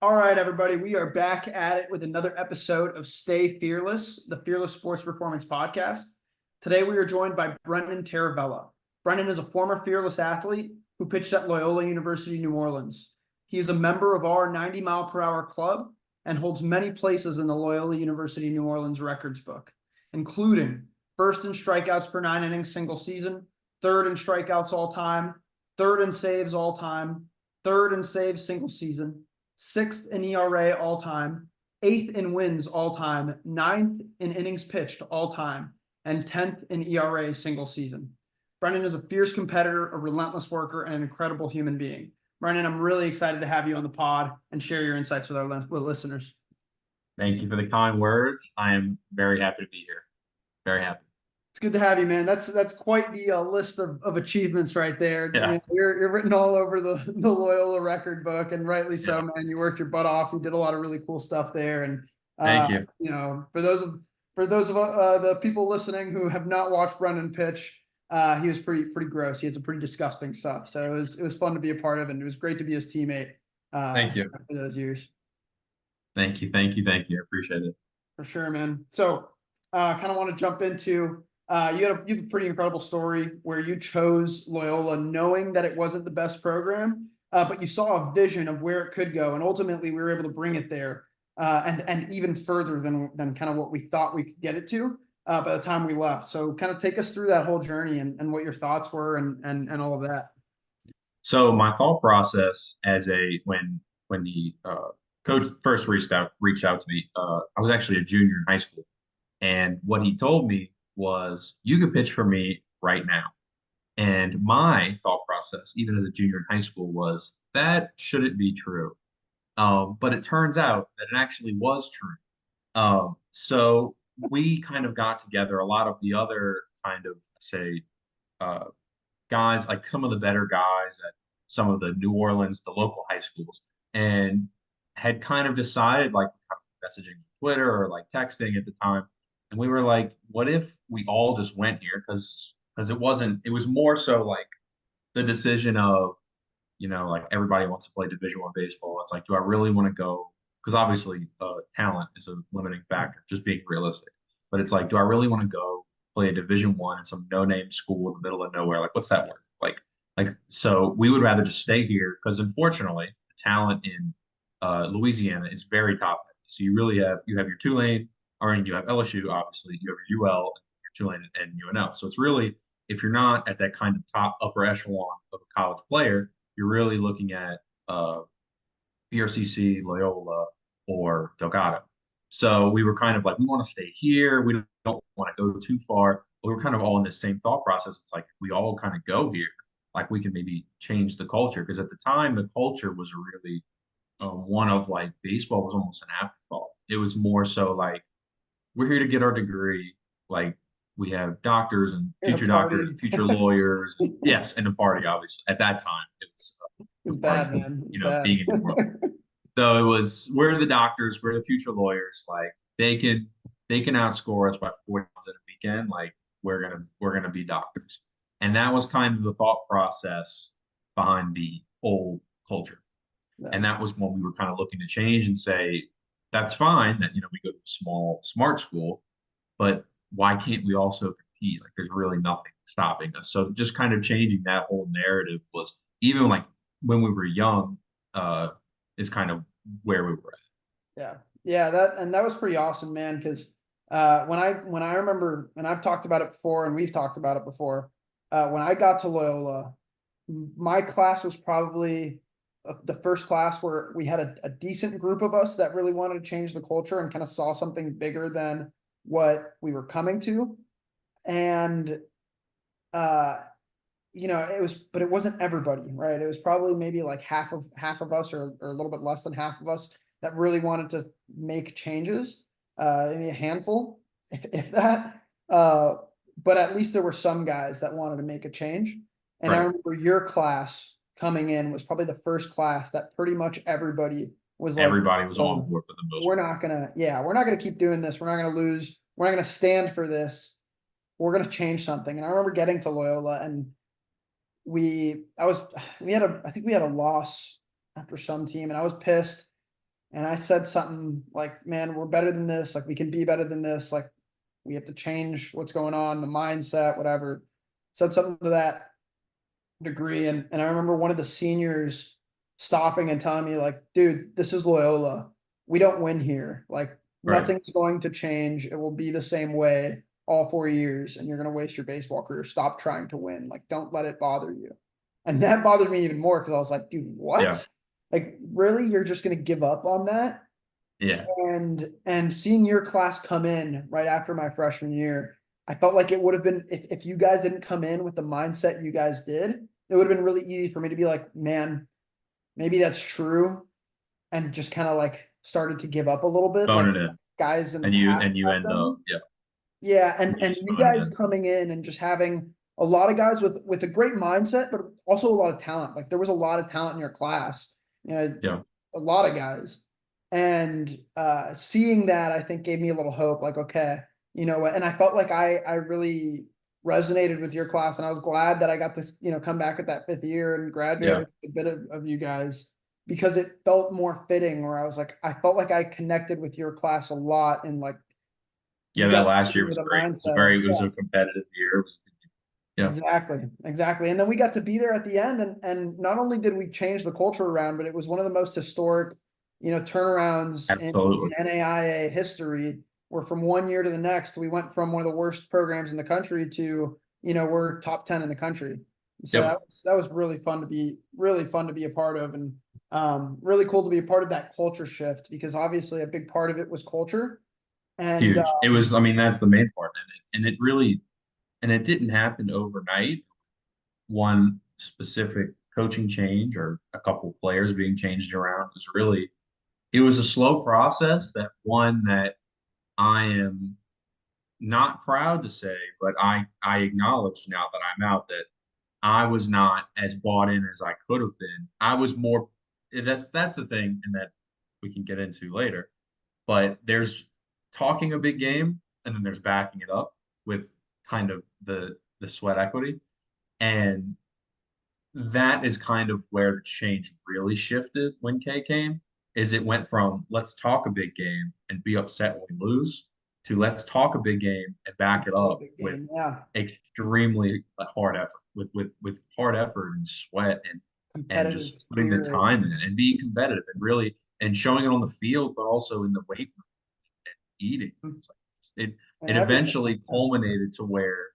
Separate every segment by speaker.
Speaker 1: All right, everybody, we are back at it with another episode of Stay Fearless, the Fearless Sports Performance Podcast. Today, we are joined by Brenden Taravella. Brenden is a former fearless athlete who pitched at Loyola University New Orleans. He is a member of our 90-mile-per-hour club and holds many places in the Loyola University New Orleans records book, including first in strikeouts per 9 innings single season, third in strikeouts all time, third in saves all time, third in saves single season, sixth in ERA all time, eighth in wins all time, ninth in innings pitched all time, and 10th in ERA single season. Brenden is a fierce competitor, a relentless worker, and an incredible human being. Brenden, I'm really excited to have you on the pod and share your insights with our listeners.
Speaker 2: Thank you for the kind words. I am very happy to be here. Very happy.
Speaker 1: It's good to have you, man. That's quite the list of achievements right there.
Speaker 2: Yeah.
Speaker 1: You're written all over the Loyola record book, and rightly so,
Speaker 2: Yeah.
Speaker 1: man. You worked your butt off. You did a lot of really cool stuff there, and
Speaker 2: Thank you.
Speaker 1: for those of the people listening who have not watched Brenden pitch, he was pretty gross. He had some pretty disgusting stuff. So it was fun to be a part of, and it was great to be his teammate.
Speaker 2: Thank you.
Speaker 1: For those years.
Speaker 2: Thank you. Thank you. Thank you. I appreciate it.
Speaker 1: For sure, man. So, kind of want to jump into. You have a pretty incredible story where you chose Loyola knowing that it wasn't the best program, but you saw a vision of where it could go, and ultimately we were able to bring it there, and even further than kind of what we thought we could get it to by the time we left. So, kind of take us through that whole journey and what your thoughts were and all of that.
Speaker 2: So my thought process when the coach first reached out to me, I was actually a junior in high school, and what he told me was, you could pitch for me right now. And my thought process, even as a junior in high school, was that shouldn't be true. But it turns out that it actually was true. So we kind of got together a lot of the other kind of, say, uh, guys, like some of the better guys at some of the New Orleans, the local high schools, and had kind of decided, like, kind of messaging on Twitter or like texting at the time. And we were like, what if we all just went here? Because it was more so like the decision of, like everybody wants to play Division I baseball. It's like, do I really want to go? Because obviously, talent is a limiting factor, just being realistic. But it's like, do I really want to go play a Division I in some no-name school in the middle of nowhere? Like, what's that worth? So we would rather just stay here because unfortunately, the talent in Louisiana is very top heavy. So you have your Tulane, or you have LSU, obviously, you have your UL, your Tulane, and UNL. So it's really, if you're not at that kind of top upper echelon of a college player, you're really looking at BRCC, Loyola, or Delgado. So we were kind of like, we want to stay here. We don't want to go too far. But we were kind of all in the same thought process. It's like, we all kind of go here, like we can maybe change the culture. Because at the time, the culture was really one of like baseball was almost an afterthought. It was more so like, we're here to get our degree. Like, we have
Speaker 1: In a
Speaker 2: doctors,
Speaker 1: party.
Speaker 2: future lawyers. Yes, and a party, obviously. At that time,
Speaker 1: It's
Speaker 2: a party,
Speaker 1: bad, man. It's bad.
Speaker 2: being in New Orleans. So it was, we're the doctors, we're the future lawyers. Like, they can outscore us by 40 pounds in a weekend. Like, we're gonna be doctors. And that was kind of the thought process behind the old culture.
Speaker 1: Yeah.
Speaker 2: And that was when we were kind of looking to change and say, that's fine that, we go to a small, smart school, but why can't we also compete? Like, there's really nothing stopping us. So just kind of changing that whole narrative was, even like when we were young, is kind of where we were
Speaker 1: Yeah. Yeah, that was pretty awesome, man, because when I remember, and I've talked about it before, and we've talked about it before, when I got to Loyola, my class was probably the first class where we had a decent group of us that really wanted to change the culture and kind of saw something bigger than what we were coming to. And uh but it wasn't everybody, right? It was probably maybe like half of us, or a little bit less than half of us, that really wanted to make changes. Maybe a handful, if that. But at least there were some guys that wanted to make a change. And I
Speaker 2: at. Right.
Speaker 1: remember your class coming in was probably the first class that pretty much everybody was like,
Speaker 2: Everybody was on
Speaker 1: oh,
Speaker 2: board for the most
Speaker 1: we're
Speaker 2: part.
Speaker 1: not gonna, yeah, we're not gonna keep doing this. We're not gonna lose. We're not gonna stand for this. We're gonna change something. And I remember getting to Loyola, and we I was we had a I think we had a loss after some team, and I was pissed. And I said something like, man, we're better than this. Like, we can be better than this. Like, we have to change what's going on, the mindset, whatever. Said something to that degree. And I remember one of the seniors stopping and telling me, like, dude, this is Loyola. We don't win here. Like,
Speaker 2: Right.
Speaker 1: nothing's going to change. It will be the same way all 4 years, and you're going to waste your baseball career. Stop trying to win. Like, don't let it bother you. And that bothered me even more because I was like, dude,
Speaker 2: Yeah.
Speaker 1: what? Like, really? You're just going to give up on that?
Speaker 2: Yeah.
Speaker 1: And seeing your class come in right after my freshman year, I felt like it would have been, if you guys didn't come in with the mindset you guys did, it would have been really easy for me to be like, man, maybe that's true, and just kind of like started to give up a little bit,
Speaker 2: Phone
Speaker 1: like
Speaker 2: it in.
Speaker 1: guys in the
Speaker 2: And
Speaker 1: past
Speaker 2: you
Speaker 1: have
Speaker 2: end up,
Speaker 1: done.
Speaker 2: yeah,
Speaker 1: Yeah,
Speaker 2: you
Speaker 1: and
Speaker 2: just
Speaker 1: you
Speaker 2: phone it
Speaker 1: guys
Speaker 2: in.
Speaker 1: coming in and just having a lot of guys with a great mindset, but also a lot of talent. Like, there was a lot of talent in your class, you know,
Speaker 2: Yeah.
Speaker 1: a lot of guys. And seeing that, I think, gave me a little hope. Like, okay, you know, and I felt like I really resonated with your class, and I was glad that I got to, come back at that 5th year and graduate
Speaker 2: Yeah.
Speaker 1: with a bit of you guys, because it felt more fitting. Where I was like, I felt like I connected with your class a lot, and like
Speaker 2: Yeah.
Speaker 1: you
Speaker 2: That
Speaker 1: guys
Speaker 2: last
Speaker 1: came
Speaker 2: year
Speaker 1: with
Speaker 2: was
Speaker 1: a
Speaker 2: great.
Speaker 1: mindset of,
Speaker 2: It was
Speaker 1: yeah,
Speaker 2: a competitive year. Yeah.
Speaker 1: exactly, exactly. And then we got to be there at the end, and not only did we change the culture around, but it was one of the most historic, turnarounds in
Speaker 2: Absolutely.
Speaker 1: NAIA history, where from one year to the next, we went from one of the worst programs in the country to, we're top 10 in the country. So
Speaker 2: Yep.
Speaker 1: that was really fun to be a part of, and really cool to be a part of that culture shift, because obviously a big part of it was culture. And
Speaker 2: Huge. It was, I mean, that's the main part. And it really, and it didn't happen overnight. One specific coaching change or a couple players being changed around was really, it was a slow process, that one that I am not proud to say, but I acknowledge now that I'm out, that I was not as bought in as I could have been. I was more, that's the thing, and that we can get into later. But there's talking a big game, and then there's backing it up with kind of the sweat equity. And that is kind of where the change really shifted when K came, is it went from let's talk a big game and be upset when we lose, to let's talk a big game and back it
Speaker 1: play a
Speaker 2: up
Speaker 1: big
Speaker 2: with
Speaker 1: game. Yeah,
Speaker 2: extremely hard effort, with hard effort and sweat, and
Speaker 1: competitive
Speaker 2: just putting the
Speaker 1: spirit.
Speaker 2: time in and being competitive and really and showing it on the field, but also in the weight room and eating. It's like
Speaker 1: And
Speaker 2: it
Speaker 1: everything.
Speaker 2: eventually
Speaker 1: Yeah.
Speaker 2: culminated to where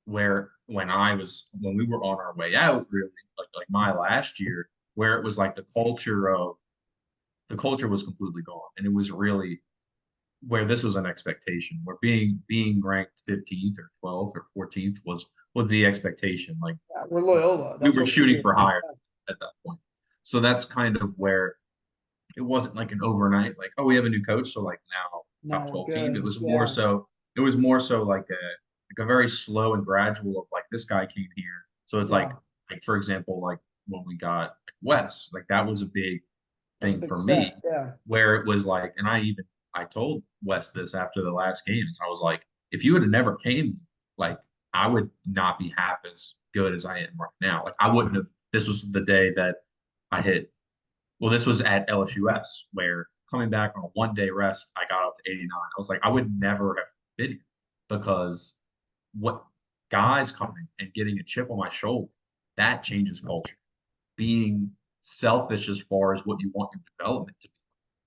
Speaker 2: when we were on our way out, really, like my last year, where it was like the culture was completely gone, and it was really where this was an expectation, where being ranked 15th or 12th or 14th was the expectation. Like,
Speaker 1: Yeah, we're Loyola.
Speaker 2: we
Speaker 1: That's
Speaker 2: were
Speaker 1: what we
Speaker 2: shooting
Speaker 1: do.
Speaker 2: for higher at that point. So that's kind of where it wasn't like an overnight, like, oh, we have a new coach, so like now
Speaker 1: Now
Speaker 2: top
Speaker 1: we're
Speaker 2: 12 team.
Speaker 1: good. Yeah.
Speaker 2: It was more so like a very slow and gradual of like, this guy came here. So it's
Speaker 1: Yeah.
Speaker 2: like for example, like when we got like Wes, like that was a big
Speaker 1: That's a
Speaker 2: thing
Speaker 1: big
Speaker 2: for me,
Speaker 1: step. Yeah.
Speaker 2: where it was like, and I told Wes this after the last games. I was like, if you would have never came, like I would not be half as good as I am right now. Like I wouldn't have. This was the day that I hit. Well, this was at LSUS, where coming back on a 1 day rest, I got up to 89. I was like, I would never have been here, because what guys coming and getting a chip on my shoulder, that changes culture. Being selfish as far as what you want your development to be,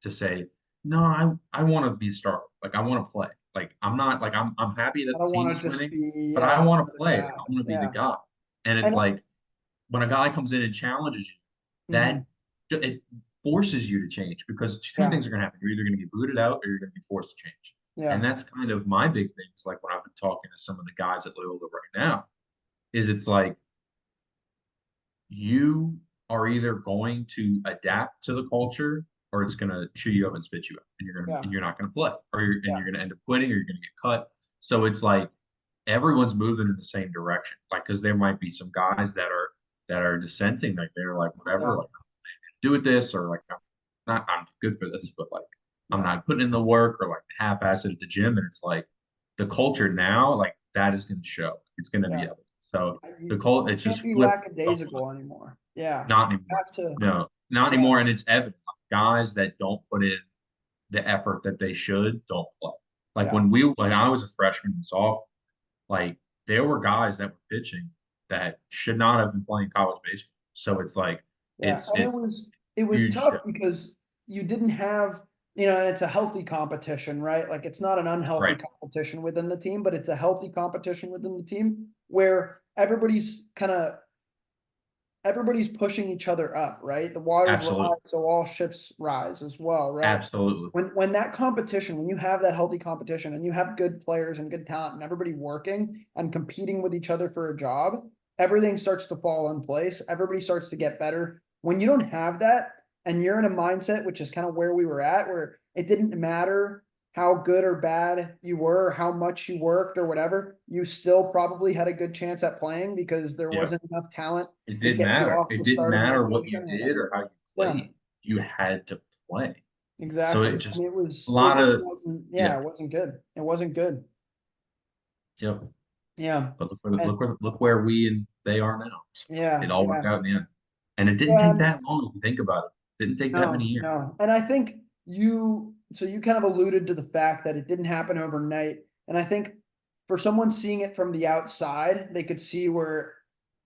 Speaker 2: to say, no, I want to be a starter. Like I want to play. Like I'm not like I'm happy that
Speaker 1: I
Speaker 2: the
Speaker 1: don't want
Speaker 2: team's
Speaker 1: to just
Speaker 2: winning,
Speaker 1: be,
Speaker 2: but I
Speaker 1: yeah,
Speaker 2: want to
Speaker 1: another
Speaker 2: play. Like I
Speaker 1: guy.
Speaker 2: want to be the
Speaker 1: Yeah.
Speaker 2: guy. And it's
Speaker 1: And
Speaker 2: like when a guy comes in and challenges you,
Speaker 1: mhm,
Speaker 2: that it forces you to change, because two
Speaker 1: yeah.
Speaker 2: things are going to happen. You're either going to get booted out, or you're going to be forced to change. And
Speaker 1: Yeah.
Speaker 2: that's kind of my big things. Like when I've been talking to some of the guys at Loyola right now, is it's like you are either going to adapt to the culture, or it's going to chew you up and spit you out, and
Speaker 1: Yeah.
Speaker 2: you're not going to play,
Speaker 1: Yeah.
Speaker 2: you're going to end up quitting, or you're going to get cut. So it's like everyone's moving in the same direction. Like, because there might be some guys that are dissenting, like they're like, whatever,
Speaker 1: Yeah.
Speaker 2: like do with this, or like I'm good for this, but like I'm
Speaker 1: Yeah.
Speaker 2: not putting in the work, or like half-assed at the gym. And it's like the culture now, like that is going to show. It's going to be
Speaker 1: Yeah.
Speaker 2: evident. So
Speaker 1: You
Speaker 2: the cult, it's
Speaker 1: can't
Speaker 2: just
Speaker 1: be
Speaker 2: flipped.
Speaker 1: lackadaisical anymore. Yeah.
Speaker 2: Not
Speaker 1: You
Speaker 2: anymore.
Speaker 1: have to,
Speaker 2: No, not
Speaker 1: yeah.
Speaker 2: anymore. And it's evident. guys that don't put in the effort that they should don't play. Like
Speaker 1: Yeah.
Speaker 2: when I was a freshman and sophomore, like there were guys that were pitching that should not have been playing college baseball. So it's like
Speaker 1: Yeah, and
Speaker 2: it's
Speaker 1: it was
Speaker 2: huge
Speaker 1: tough
Speaker 2: shift.
Speaker 1: because you didn't have, and it's a healthy competition, right? Like it's not an unhealthy
Speaker 2: Right.
Speaker 1: competition within the team, but it's a healthy competition within the team where everybody's pushing each other up, right? The waters rise,
Speaker 2: Absolutely.
Speaker 1: so all ships rise as well, right?
Speaker 2: Absolutely.
Speaker 1: When that competition, when you have that healthy competition and you have good players and good talent and everybody working and competing with each other for a job, everything starts to fall in place. Everybody starts to get better. When you don't have that and you're in a mindset, which is kind of where we were at, where it didn't matter how good or bad you were, how much you worked or whatever, you still probably had a good chance at playing because there
Speaker 2: Yeah.
Speaker 1: wasn't enough talent
Speaker 2: It
Speaker 1: to
Speaker 2: didn't
Speaker 1: get you
Speaker 2: matter.
Speaker 1: off
Speaker 2: It
Speaker 1: the
Speaker 2: didn't
Speaker 1: starting
Speaker 2: matter what
Speaker 1: rotation
Speaker 2: you
Speaker 1: or
Speaker 2: did
Speaker 1: whatever.
Speaker 2: or how you
Speaker 1: Yeah,
Speaker 2: played. You had to play. So
Speaker 1: exactly.
Speaker 2: it
Speaker 1: And
Speaker 2: just
Speaker 1: it
Speaker 2: a
Speaker 1: was, it
Speaker 2: lot
Speaker 1: just
Speaker 2: of
Speaker 1: wasn't,
Speaker 2: yeah.
Speaker 1: yeah, it wasn't good. It wasn't good.
Speaker 2: Yep.
Speaker 1: Yeah.
Speaker 2: But
Speaker 1: And
Speaker 2: look where we and they are now. So it
Speaker 1: yeah,
Speaker 2: all worked
Speaker 1: yeah.
Speaker 2: out in the end. And it didn't
Speaker 1: Yeah.
Speaker 2: take that long if you think about it. It didn't take that many
Speaker 1: No,
Speaker 2: years.
Speaker 1: no. And I think so you kind of alluded to the fact that it didn't happen overnight. And I think for someone seeing it from the outside, they could see where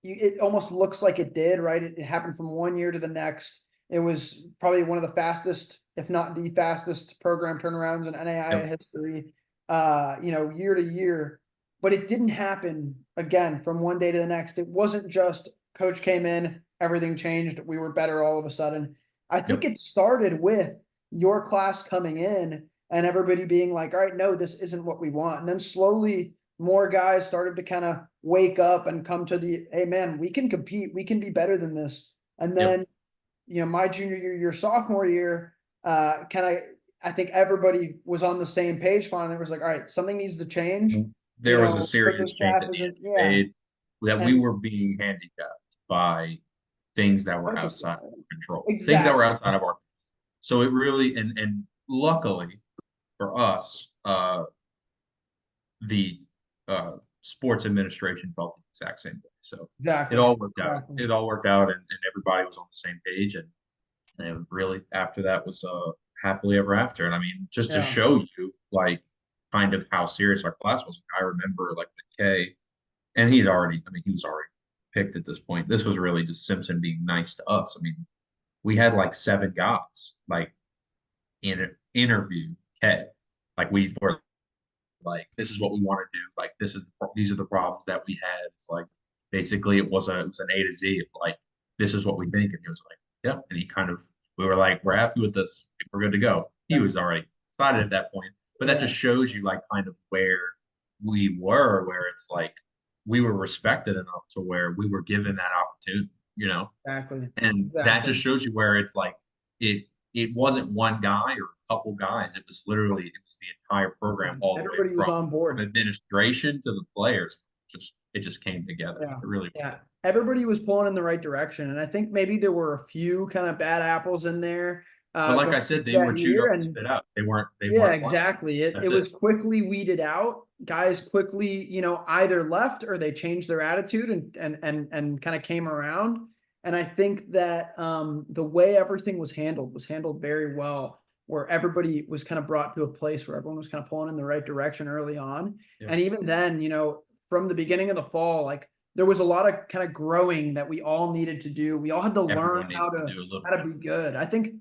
Speaker 1: it almost looks like it did, right? It happened from one year to the next. It was probably one of the fastest, if not the fastest program turnarounds in NAIA
Speaker 2: Yep.
Speaker 1: history, year to year. But it didn't happen again from one day to the next. It wasn't just coach came in, everything changed, we were better all of a sudden. I think
Speaker 2: Yep.
Speaker 1: it started with your class coming in and everybody being like, all right, no, this isn't what we want. And then slowly more guys started to kind of wake up and come to the, hey man, we can compete, we can be better than this. And
Speaker 2: Yep.
Speaker 1: then, my junior year, your sophomore year, I think everybody was on the same page finally. It was like, all right, something needs to change.
Speaker 2: There was a
Speaker 1: Coaching
Speaker 2: serious change
Speaker 1: staff
Speaker 2: that needed
Speaker 1: isn't,
Speaker 2: to be
Speaker 1: yeah.
Speaker 2: made that we
Speaker 1: And
Speaker 2: were being handicapped by things that were
Speaker 1: coaching
Speaker 2: outside
Speaker 1: staff.
Speaker 2: of our control, things that were
Speaker 1: Exactly.
Speaker 2: outside of our. So it really and luckily for us, the sports administration felt the exact same way. So it
Speaker 1: Exactly.
Speaker 2: all worked out.
Speaker 1: Exactly.
Speaker 2: It all worked out, and everybody was on the same page. And really, after that was happily ever after. And I mean, just to
Speaker 1: Yeah.
Speaker 2: show you, like, kind of how serious our class was. I remember like the K, and I mean, he was already picked at this point. This was really just Simpson being nice to us. I mean, we had like seven guys like interview K, like we were like, this is what we want to do. Like, these are the problems that we had. It's like basically it was an A to Z of like, this is what we think. And he was like, yeah. And he kind of we were like, we're happy with this. We're good to go. He
Speaker 1: Yeah.
Speaker 2: was already excited at that point. But that
Speaker 1: Yeah.
Speaker 2: just shows you like kind of where we were, where it's like we were respected enough to where we were given that opportunity.
Speaker 1: Exactly.
Speaker 2: And that
Speaker 1: Exactly.
Speaker 2: just shows you where it's like it it wasn't one guy or a couple guys. It was the entire program all the way
Speaker 1: Everybody was on
Speaker 2: from
Speaker 1: board.
Speaker 2: administration to the players. It just came together.
Speaker 1: Yeah.
Speaker 2: It really
Speaker 1: Yeah. Everybody was pulling in the right direction. And I think maybe there were a few kind of bad apples in there
Speaker 2: but like
Speaker 1: going
Speaker 2: I said,
Speaker 1: into
Speaker 2: they were
Speaker 1: that
Speaker 2: chewed
Speaker 1: year.
Speaker 2: up and
Speaker 1: And
Speaker 2: spit out. They
Speaker 1: yeah,
Speaker 2: weren't playing.
Speaker 1: exactly. It
Speaker 2: That's
Speaker 1: was
Speaker 2: it.
Speaker 1: quickly weeded out. Guys quickly, either left or they changed their attitude and kind of came around. And I think that the way everything was handled very well, where everybody was kind of brought to a place where everyone was kind of pulling in the right direction early on.
Speaker 2: Yeah.
Speaker 1: And even then, from the beginning of the fall, like there was a lot of kind of growing that we all needed to do. We all had to learn
Speaker 2: Everyone needed to do a little
Speaker 1: how to
Speaker 2: bit.
Speaker 1: be good. I think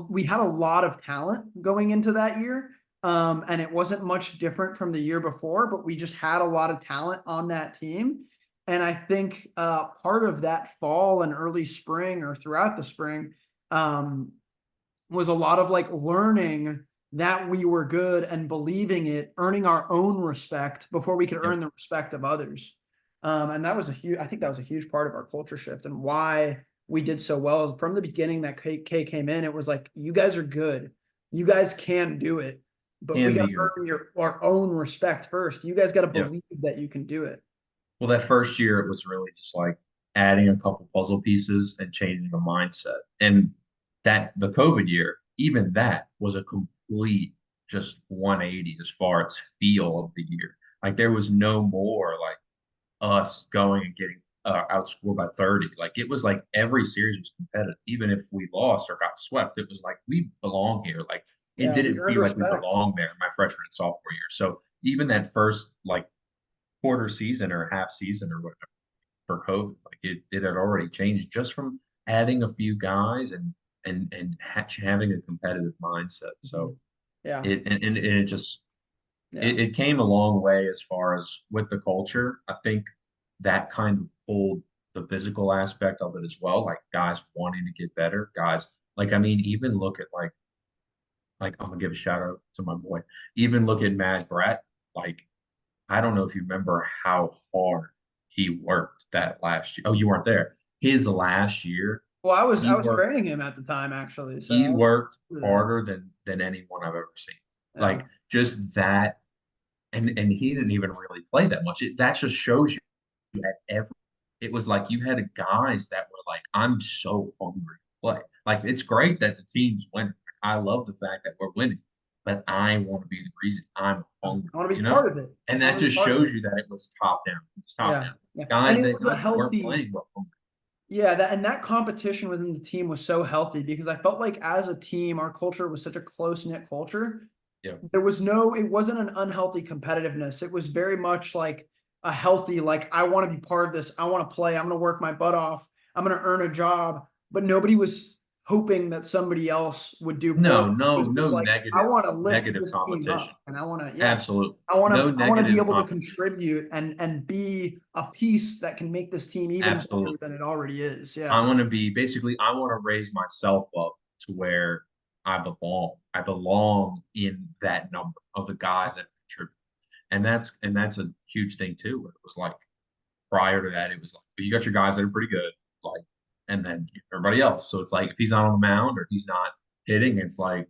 Speaker 1: we had a lot of talent going into that year. And it wasn't much different from the year before, but we just had a lot of talent on that team. And I think part of that fall and early spring or throughout the spring um, was a lot of like learning that we were good and believing it, earning our own respect before we could
Speaker 2: Yep.
Speaker 1: earn the respect of others. And that was I think that was a huge part of our culture shift and why we did so well from the beginning that K came in. It was like, you guys are good. You guys can do it, but we
Speaker 2: Can
Speaker 1: got
Speaker 2: be
Speaker 1: to
Speaker 2: good.
Speaker 1: earn our own respect first. You guys got to
Speaker 2: Yeah.
Speaker 1: believe that you can do it.
Speaker 2: Well, that first year it was really just like adding a couple puzzle pieces and changing the mindset. And that the COVID year, even that was a complete just 180 as far as feel of the year. Like there was no more like us going and getting outscored by 30. Like it was like every series was competitive. Even if we lost or got swept, it was like we belong here. Like it
Speaker 1: Yeah, we
Speaker 2: didn't
Speaker 1: earned
Speaker 2: feel like we
Speaker 1: respect.
Speaker 2: belonged there my freshman and sophomore year. So even that first like quarter season or half season or whatever for COVID, like it had already changed just from adding a few guys and having a competitive mindset.
Speaker 1: Mhm.
Speaker 2: So
Speaker 1: Yeah,
Speaker 2: and it just
Speaker 1: yeah,
Speaker 2: it came a long way as far as with the culture. I think that kind of pulled the physical aspect of it as well, like guys wanting to get better, guys. Like I mean, even look at like I'm gonna give a shout out to my boy. Even look at Maj Brat. Like I don't know if you remember how hard he worked that last year. Oh, you weren't there. His last year,
Speaker 1: well, I
Speaker 2: he
Speaker 1: was
Speaker 2: worked
Speaker 1: training him at the time actually,
Speaker 2: he
Speaker 1: so
Speaker 2: worked
Speaker 1: yeah,
Speaker 2: harder than anyone I've ever seen.
Speaker 1: yeah,
Speaker 2: Like just that, and he didn't even really play that much. That just shows you at every. It was like you had guys that were like, "I'm so hungry to play." Like it's great that the team's winning. I love the fact that we're winning, but I want to be the reason I'm
Speaker 1: I
Speaker 2: hungry.
Speaker 1: want to be
Speaker 2: You know,
Speaker 1: part of it.
Speaker 2: and
Speaker 1: I want
Speaker 2: that
Speaker 1: to be
Speaker 2: just
Speaker 1: part of
Speaker 2: shows
Speaker 1: it.
Speaker 2: you that it was top down. It was top
Speaker 1: Yeah,
Speaker 2: down.
Speaker 1: yeah, and
Speaker 2: Guys
Speaker 1: it
Speaker 2: that
Speaker 1: was a
Speaker 2: weren't
Speaker 1: healthy.
Speaker 2: playing were hungry.
Speaker 1: Yeah, that and that competition within the team was so healthy because I felt like as a team, our culture was such a close knit culture.
Speaker 2: Yeah.
Speaker 1: There was no, it wasn't an unhealthy competitiveness. It was very much like a healthy, like, I want to be part of this. I want to play. I'm going to work my butt off. I'm going to earn a job. But nobody was hoping that somebody else would do poorly.
Speaker 2: No,
Speaker 1: It
Speaker 2: no,
Speaker 1: was just
Speaker 2: no
Speaker 1: like, I want to lift
Speaker 2: negative
Speaker 1: this team
Speaker 2: competition.
Speaker 1: up and I want to, yeah,
Speaker 2: Absolutely. No
Speaker 1: I want to be
Speaker 2: negative
Speaker 1: able to
Speaker 2: competition.
Speaker 1: contribute and be a piece that can make this team even better
Speaker 2: Absolutely.
Speaker 1: than it already is.
Speaker 2: I
Speaker 1: Yeah.
Speaker 2: want to be basically, I want to raise myself up to where I belong. I belong in that number of the guys that contribute. And that's a huge thing too. Where it was like prior to that, it was like you got your guys that are pretty good, like, and then everybody else. So it's like if he's not on the mound or he's not hitting, it's like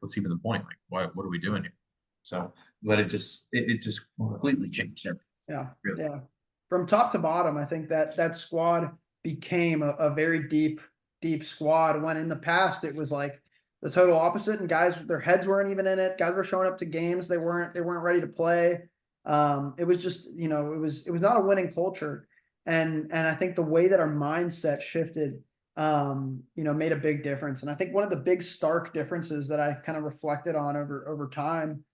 Speaker 2: what's even the point? Like what are we doing here? So, but it just completely changed everything.
Speaker 1: Yeah,
Speaker 2: Really.
Speaker 1: yeah. From top to bottom, I think that that squad became a very deep squad. When in the past it was like the total opposite, and guys, their heads weren't even in it. Guys were showing up to games, they weren't ready to play. It was just, you know, it was not a winning culture, and I think the way that our mindset shifted, you know, made a big difference. And I think one of the big stark differences that I kind of reflected on over time,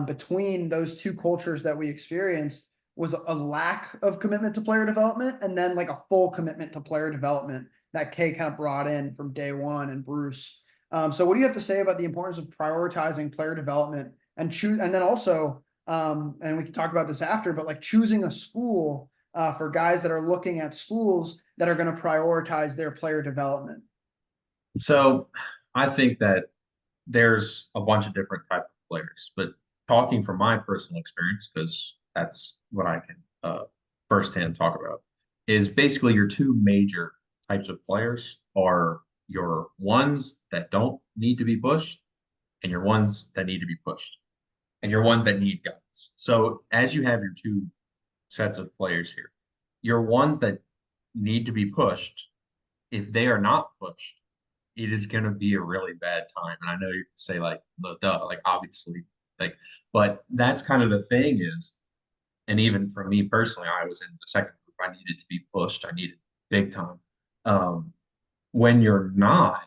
Speaker 1: between those two cultures that we experienced was a lack of commitment to player development and then like a full commitment to player development that Kay kind of brought in from day one and Bruce. So what do you have to say about the importance of prioritizing player development and choose, and then also, and we can talk about this after, but like choosing a school for guys that are looking at schools that are going to prioritize their player development.
Speaker 2: So I think that there's a bunch of different type of players, but talking from my personal experience, because that's what I can firsthand talk about, is basically your two major types of players are your ones that don't need to be pushed and your ones that need to be pushed and your ones that need guidance. So as you have your two sets of players here, your ones that need to be pushed, if they are not pushed, it is going to be a really bad time. And I know you say like, "Well, duh, like obviously, like, but that's kind of the thing is, and even for me personally, I was in the second group. I needed to be pushed. I needed big time. Um, when you're not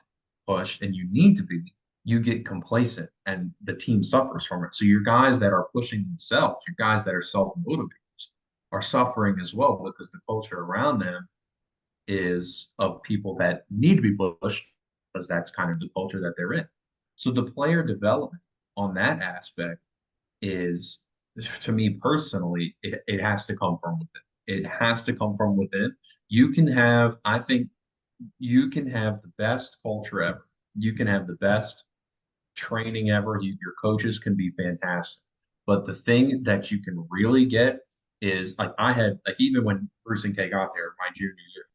Speaker 2: pushed and you need to be, you get complacent and the team suffers from it. So your guys that are pushing themselves, your guys that are self-motivators are suffering as well because the culture around them is of people that need to be pushed because that's kind of the culture that they're in. So the player development on that aspect is, to me personally, it has to come from within. It has to come from within. You can have, I think, you can have the best culture ever. You can have the best training ever. Your coaches can be fantastic. But the thing that you can really get is like I had, like even when Bruce and Kay got there my junior year,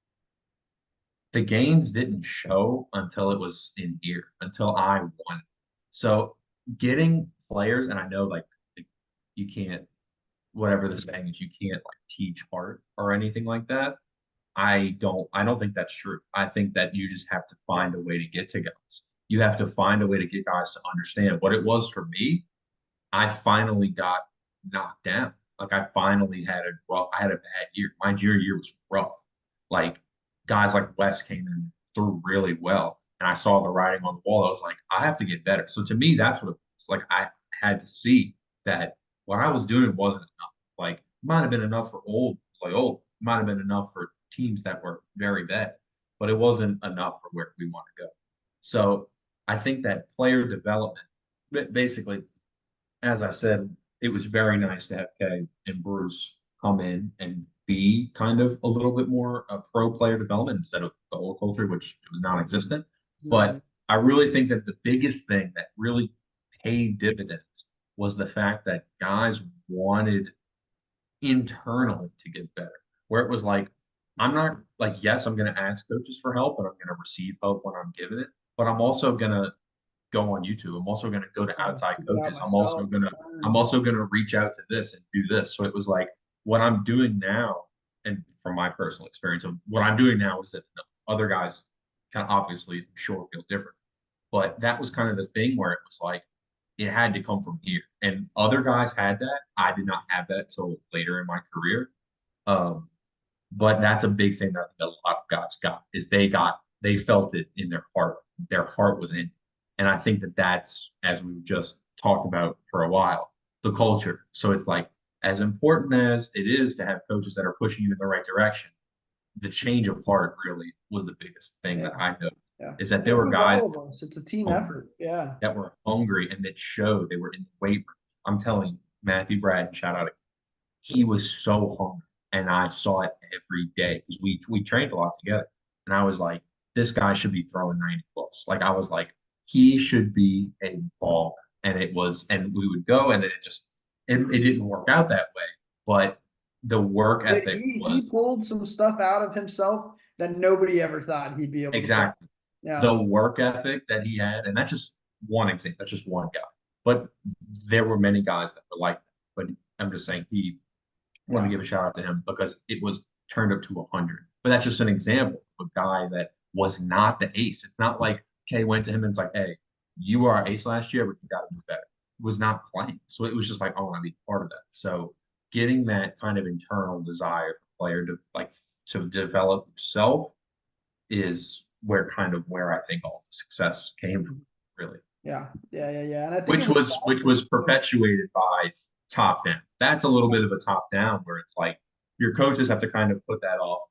Speaker 2: the gains didn't show until it was in here, until I won. So getting players, and I know like you can't, whatever the saying is, you can't like teach art or anything like that. I don't think that's true. I think that you just have to find a way to get to guys. You have to find a way to get guys to understand what it was for me. I finally got knocked down. Like I finally had I had a bad year. My junior year was rough. Like guys like Wes came in threw really well, and I saw the writing on the wall. I was like, I have to get better. So to me, that's what it was. Like I had to see that what I was doing wasn't enough. Like might have been enough for old, might have been enough for teams that were very bad, but it wasn't enough for where we want to go. So I think that player development, basically, as I said, it was very nice to have Kay and Bruce come in and be kind of a little bit more pro player development instead of the old culture, which was non-existent.
Speaker 1: Right.
Speaker 2: But I really think that the biggest thing that really paid dividends was the fact that guys wanted internally to get better. Where it was like, I'm not like, yes, I'm going to ask coaches for help and I'm going to receive help when I'm given it, but I'm also going to go on YouTube. I'm also going to go to
Speaker 1: Yeah,
Speaker 2: outside
Speaker 1: figure it out
Speaker 2: coaches.
Speaker 1: myself.
Speaker 2: I'm also going to reach out to this and do this. So it was like what I'm doing now, and from my personal experience of what I'm doing now is that other guys kind of obviously sure feel different. But that was kind of the thing where it was like it had to come from here. And other guys had that. I did not have that till later in my career. Um, but that's a big thing that a lot of guys got is they felt it in their heart. Their heart was in it. And I think that that's, as we've just talked about for a while, the culture. So it's like as important as it is to have coaches that are pushing you in the right direction, the change of heart really was the biggest thing that
Speaker 1: Yeah.
Speaker 2: I know
Speaker 1: Yeah.
Speaker 2: is that
Speaker 1: And
Speaker 2: there
Speaker 1: it
Speaker 2: were
Speaker 1: was
Speaker 2: guys
Speaker 1: all of us. It's a team
Speaker 2: hungry,
Speaker 1: effort. Yeah.
Speaker 2: that were hungry and that showed they were in the weight room. I'm telling you, Matthew Brad, shout out, he was so hungry, and I saw it every day because we trained a lot together, and I was like, this guy should be throwing 90 plus. Like I was like, he should be a ball, and it was, and we would go, and it didn't work out that way, but the work
Speaker 1: But
Speaker 2: ethic
Speaker 1: he
Speaker 2: was
Speaker 1: pulled some stuff out of himself that nobody ever thought he'd be able to pull.
Speaker 2: exactly
Speaker 1: Yeah.
Speaker 2: the work ethic that he had, and that's just one example. That's just one guy, but there were many guys that were like that. But I'm just saying he want to
Speaker 1: Yeah.
Speaker 2: give a shout out to him because it was turned up to 100. But that's just an example of a guy that was not the ace. It's not like Kay went to him and it's like, hey, you were our ace last year, but you got to do better. Was not playing. So it was just like, I want to be part of that. So getting that kind of internal desire for player to like to develop himself is where I think all the success came from, really
Speaker 1: Yeah. Yeah. Yeah. Yeah. And I think it was
Speaker 2: which was perpetuated by top down. That's a little bit of a top down where it's like your coaches have to kind of put that off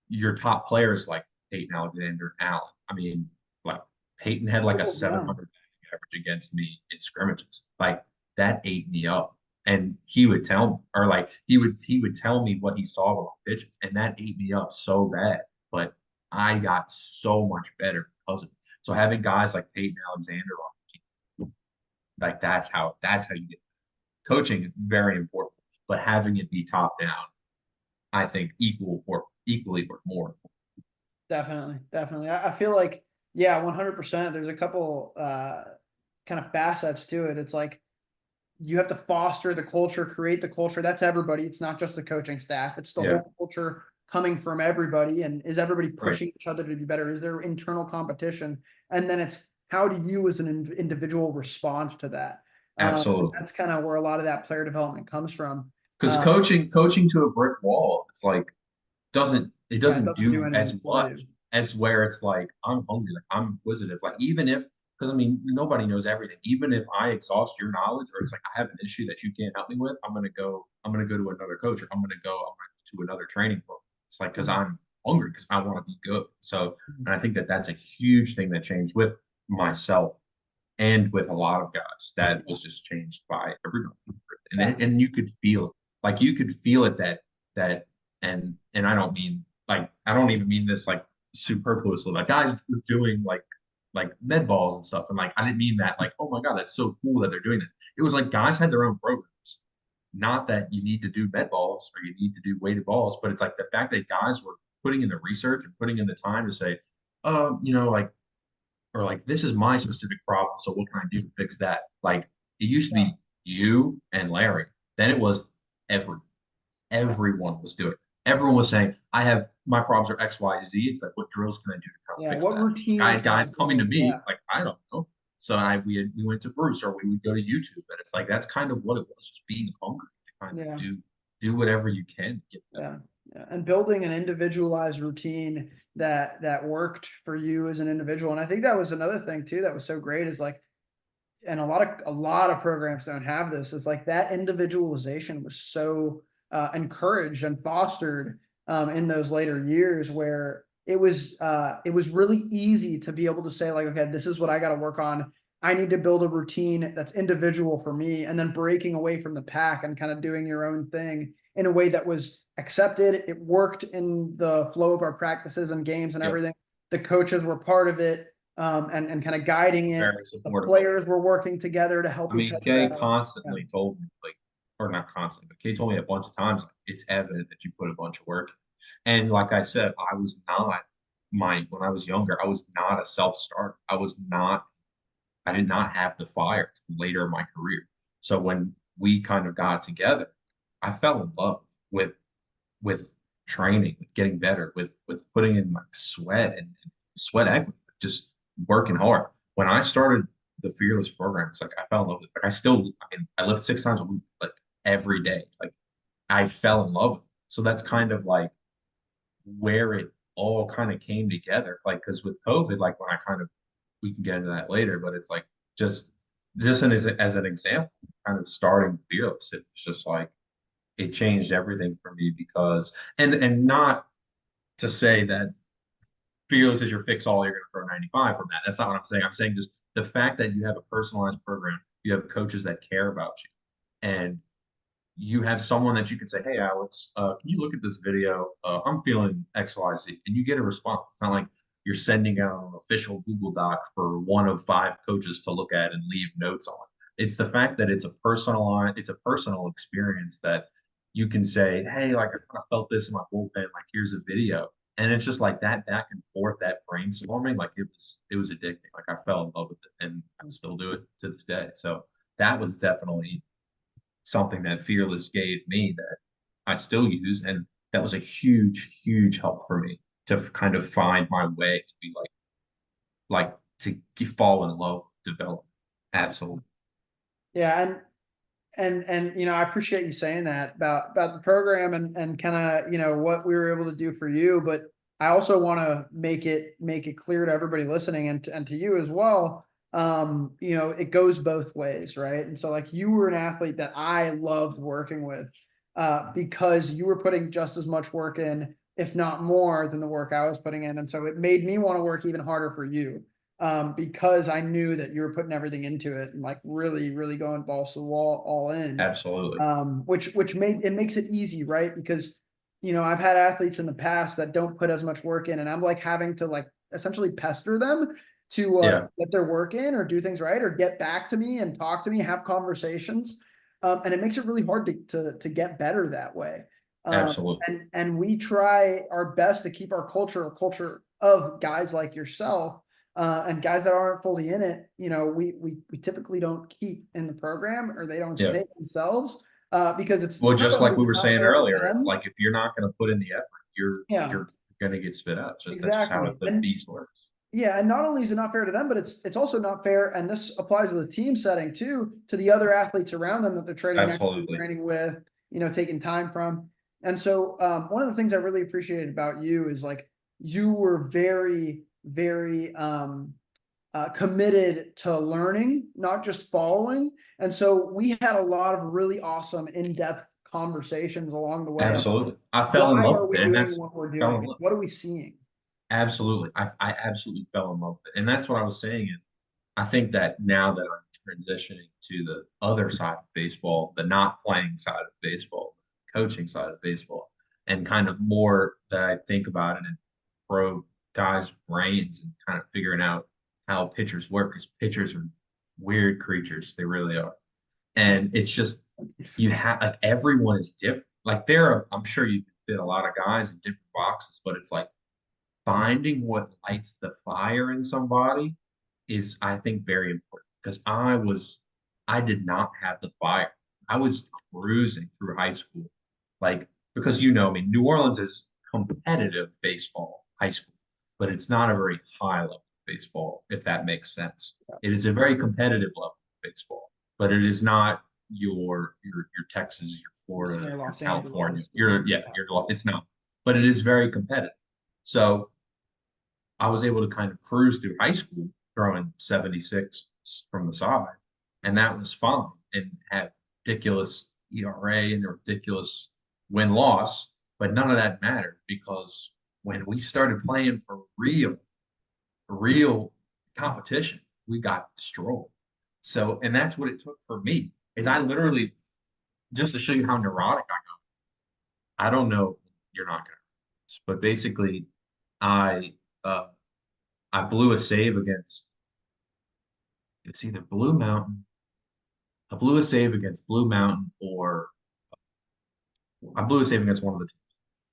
Speaker 2: your top players like Peyton Alexander, Allen. I mean, like Peyton had like a
Speaker 1: trickle down.
Speaker 2: 700 average against me in scrimmages. Like that ate me up. And he would tell me, or like he would tell me what he saw on pitches, and that ate me up so bad. But I got so much better because of it. So having guys like Peyton Alexander on, like that's how you get coaching is very important, but having it be top down, I think equally or more.
Speaker 1: Definitely. Definitely. I feel like, yeah, 100%. There's a couple kind of facets to it. It's like you have to foster the culture, create the culture. That's everybody. It's not just the coaching staff. It's the
Speaker 2: Yeah,
Speaker 1: whole culture coming from everybody. And is everybody
Speaker 2: right.
Speaker 1: pushing each other to be better? Is there internal competition? And then it's how do you as an individual respond to that?
Speaker 2: Absolutely.
Speaker 1: That's kind of where a lot of that player development comes from.
Speaker 2: Because coaching to a brick wall, it's like it
Speaker 1: Yeah, it
Speaker 2: doesn't
Speaker 1: doesn't do
Speaker 2: do
Speaker 1: anything
Speaker 2: as
Speaker 1: for
Speaker 2: much
Speaker 1: you.
Speaker 2: as where it's like I'm hungry, like I'm inquisitive. Like even if because I mean nobody knows everything. Even if I exhaust your knowledge or it's like I have an issue that you can't help me with, I'm gonna go to another coach or I'm gonna go to another training program. It's like because
Speaker 1: Mhm.
Speaker 2: I'm hungry because I want to be good. So
Speaker 1: Mhm.
Speaker 2: and I think that that's a huge thing that changed with myself and with a lot of guys that was just changed by everybody.
Speaker 1: Yeah.
Speaker 2: And you could feel it. Like you could feel it that and I don't even mean this like superfluously. Like guys were doing like med balls and stuff. And like I didn't mean that like, oh my God, that's so cool that they're doing that. It was like guys had their own programs. Not that you need to do med balls or you need to do weighted balls, but it's like the fact that guys were putting in the research and putting in the time to say, like or like this is my specific problem, so what can I do to fix that? Like it used to
Speaker 1: Yeah.
Speaker 2: be you and Larry. Then it was every
Speaker 1: Yeah.
Speaker 2: everyone was doing it. Everyone was saying, I have my problems are X, Y, Z. It's like what drills can I do to kind of
Speaker 1: Yeah.
Speaker 2: fix
Speaker 1: What
Speaker 2: that? Like I
Speaker 1: routine
Speaker 2: had
Speaker 1: can I
Speaker 2: guys coming to
Speaker 1: build?
Speaker 2: me,
Speaker 1: Yeah.
Speaker 2: like, I don't know. So we went to Bruce or we would go to YouTube. And it's like that's kind of what it was, just being hungry to kind of
Speaker 1: Yeah.
Speaker 2: do. do whatever you can to get better.
Speaker 1: Yeah. Yeah. And building an individualized routine that worked for you as an individual. And I think that was another thing too that was so great is like, and a lot of programs don't have this, is like that individualization was so encouraged and fostered in those later years, where it was really easy to be able to say like, okay, this is what I got to work on. I need to build a routine that's individual for me, and then breaking away from the pack and kind of doing your own thing in a way that was accepted. It worked in the flow of our practices and games and
Speaker 2: Yep.
Speaker 1: everything. The coaches were part of it, and kind of guiding it.
Speaker 2: Very
Speaker 1: The
Speaker 2: supportive of it.
Speaker 1: players were working together to
Speaker 2: I
Speaker 1: help each
Speaker 2: mean,
Speaker 1: other
Speaker 2: Kay
Speaker 1: out. Yeah.
Speaker 2: constantly told me, like, or not constantly, but Kay told me a bunch of times, like, it's evident that you put a bunch of work in. And like I said, I was not when I was younger, I was not a self-starter. I did not have the fire later in my career. So when we kind of got together, I fell in love with with training, with getting better, with putting in my sweat and sweat equity, just working hard. When I started the Fearless program, it's like I fell in love with it. Like I lift 6 times a week, like every day. Like I fell in love with it. So that's kind of like where it all kind of came together. Like because with COVID, like when I kind of we can get into that later, but it's like just as an example, kind of starting Fearless, it's just like it changed everything for me because and not to say that Fearless is your fix all, you're going to throw 95 from that. That's not what I'm saying. I'm saying just the fact that you have a personalized program, you have coaches that care about you, and you have someone that you can say, "Hey, Alex, can you look at this video? I'm feeling X, Y, Z," and you get a response. It's not like you're sending out an official Google Doc for one of five coaches to look at and leave notes on. It's the fact that it's a personal experience that you can say, "Hey, like I felt this in my bullpen. Like here's a video," and it's just like that back and forth, that brainstorming. Like it was addicting. Like I fell in love with it, and I still do it to this day. So that was definitely something that Fearless gave me that I still use. And that was a huge, huge help for me to kind of find my way to be fall in love with development. Absolutely.
Speaker 1: Yeah. And I appreciate you saying that about the program and kind of what we were able to do for you. But I also want to make it clear to everybody listening, and to you as well. It goes both ways, right? And so like you were an athlete that I loved working with, because you were putting just as much work in, if not more, than the work I was putting in. And so it made me want to work even harder for you, because I knew that you were putting everything into it and like really, really going balls to the wall, all in.
Speaker 2: Absolutely.
Speaker 1: Which makes it easy, right? Because I've had athletes in the past that don't put as much work in, and I'm like having to like essentially pester them to
Speaker 2: Yeah,
Speaker 1: get their work in or do things right or get back to me and talk to me, have conversations, and it makes it really hard to get better that way. Um,
Speaker 2: absolutely.
Speaker 1: and we try our best to keep our culture a culture of guys like yourself, and guys that aren't fully in it. We typically don't keep in the program, or they don't
Speaker 2: Yeah.
Speaker 1: stay themselves, because it's
Speaker 2: Well,
Speaker 1: not
Speaker 2: just
Speaker 1: only
Speaker 2: like we were
Speaker 1: not
Speaker 2: saying
Speaker 1: fair to
Speaker 2: earlier, it's
Speaker 1: them.
Speaker 2: like if you're not going to put in the effort,
Speaker 1: Yeah,
Speaker 2: you're going to get spit out. It's just that's just how
Speaker 1: exactly.
Speaker 2: the
Speaker 1: And
Speaker 2: beast works.
Speaker 1: yeah, and not only is it not fair to them, but it's also not fair, and this applies to the team setting too, to the other athletes around them that they're training next to,
Speaker 2: Absolutely.
Speaker 1: training with, taking time from. And so one of the things I really appreciated about you is like you were very, very committed to learning, not just following. And so we had a lot of really awesome in-depth conversations along the way about
Speaker 2: Absolutely. I fell in
Speaker 1: why
Speaker 2: love
Speaker 1: are
Speaker 2: with
Speaker 1: we
Speaker 2: it, and
Speaker 1: doing
Speaker 2: that's
Speaker 1: what we're
Speaker 2: fell
Speaker 1: doing
Speaker 2: in
Speaker 1: and
Speaker 2: love.
Speaker 1: what are we seeing.
Speaker 2: Absolutely. I absolutely fell in love with it. And that's what I was saying. And I think that now that I'm transitioning to the other side of baseball, the not playing side of baseball, coaching side of baseball, and kind of more that I think about it and probe guys' brains and kind of figuring out how pitchers work, because pitchers are weird creatures. They really are. And it's just you have like everyone is different. Like I'm sure you can fit a lot of guys in different boxes, but it's like finding what lights the fire in somebody is, I think, very important because I did not have the fire. I was cruising through high school, like, because I mean, New Orleans is competitive baseball, high school, but it's not a very high level baseball, if that makes sense. It is a very competitive level of baseball, but it is not your Texas, your
Speaker 1: It's
Speaker 2: Florida,
Speaker 1: near
Speaker 2: you're
Speaker 1: Los
Speaker 2: California.
Speaker 1: Angeles.
Speaker 2: It's not, but it is very competitive. So I was able to kind of cruise through high school, throwing 76 from the side, and that was fun and had ridiculous ERA and a ridiculous win loss, but none of that mattered because when we started playing for real competition, we got destroyed. So, and that's what it took for me. Is I literally just to show you how neurotic I got. I don't know, you're not gonna, but basically, I uh, I blew a save against it's either Blue Mountain. I blew a save against Blue Mountain, or I blew a save against one of the two.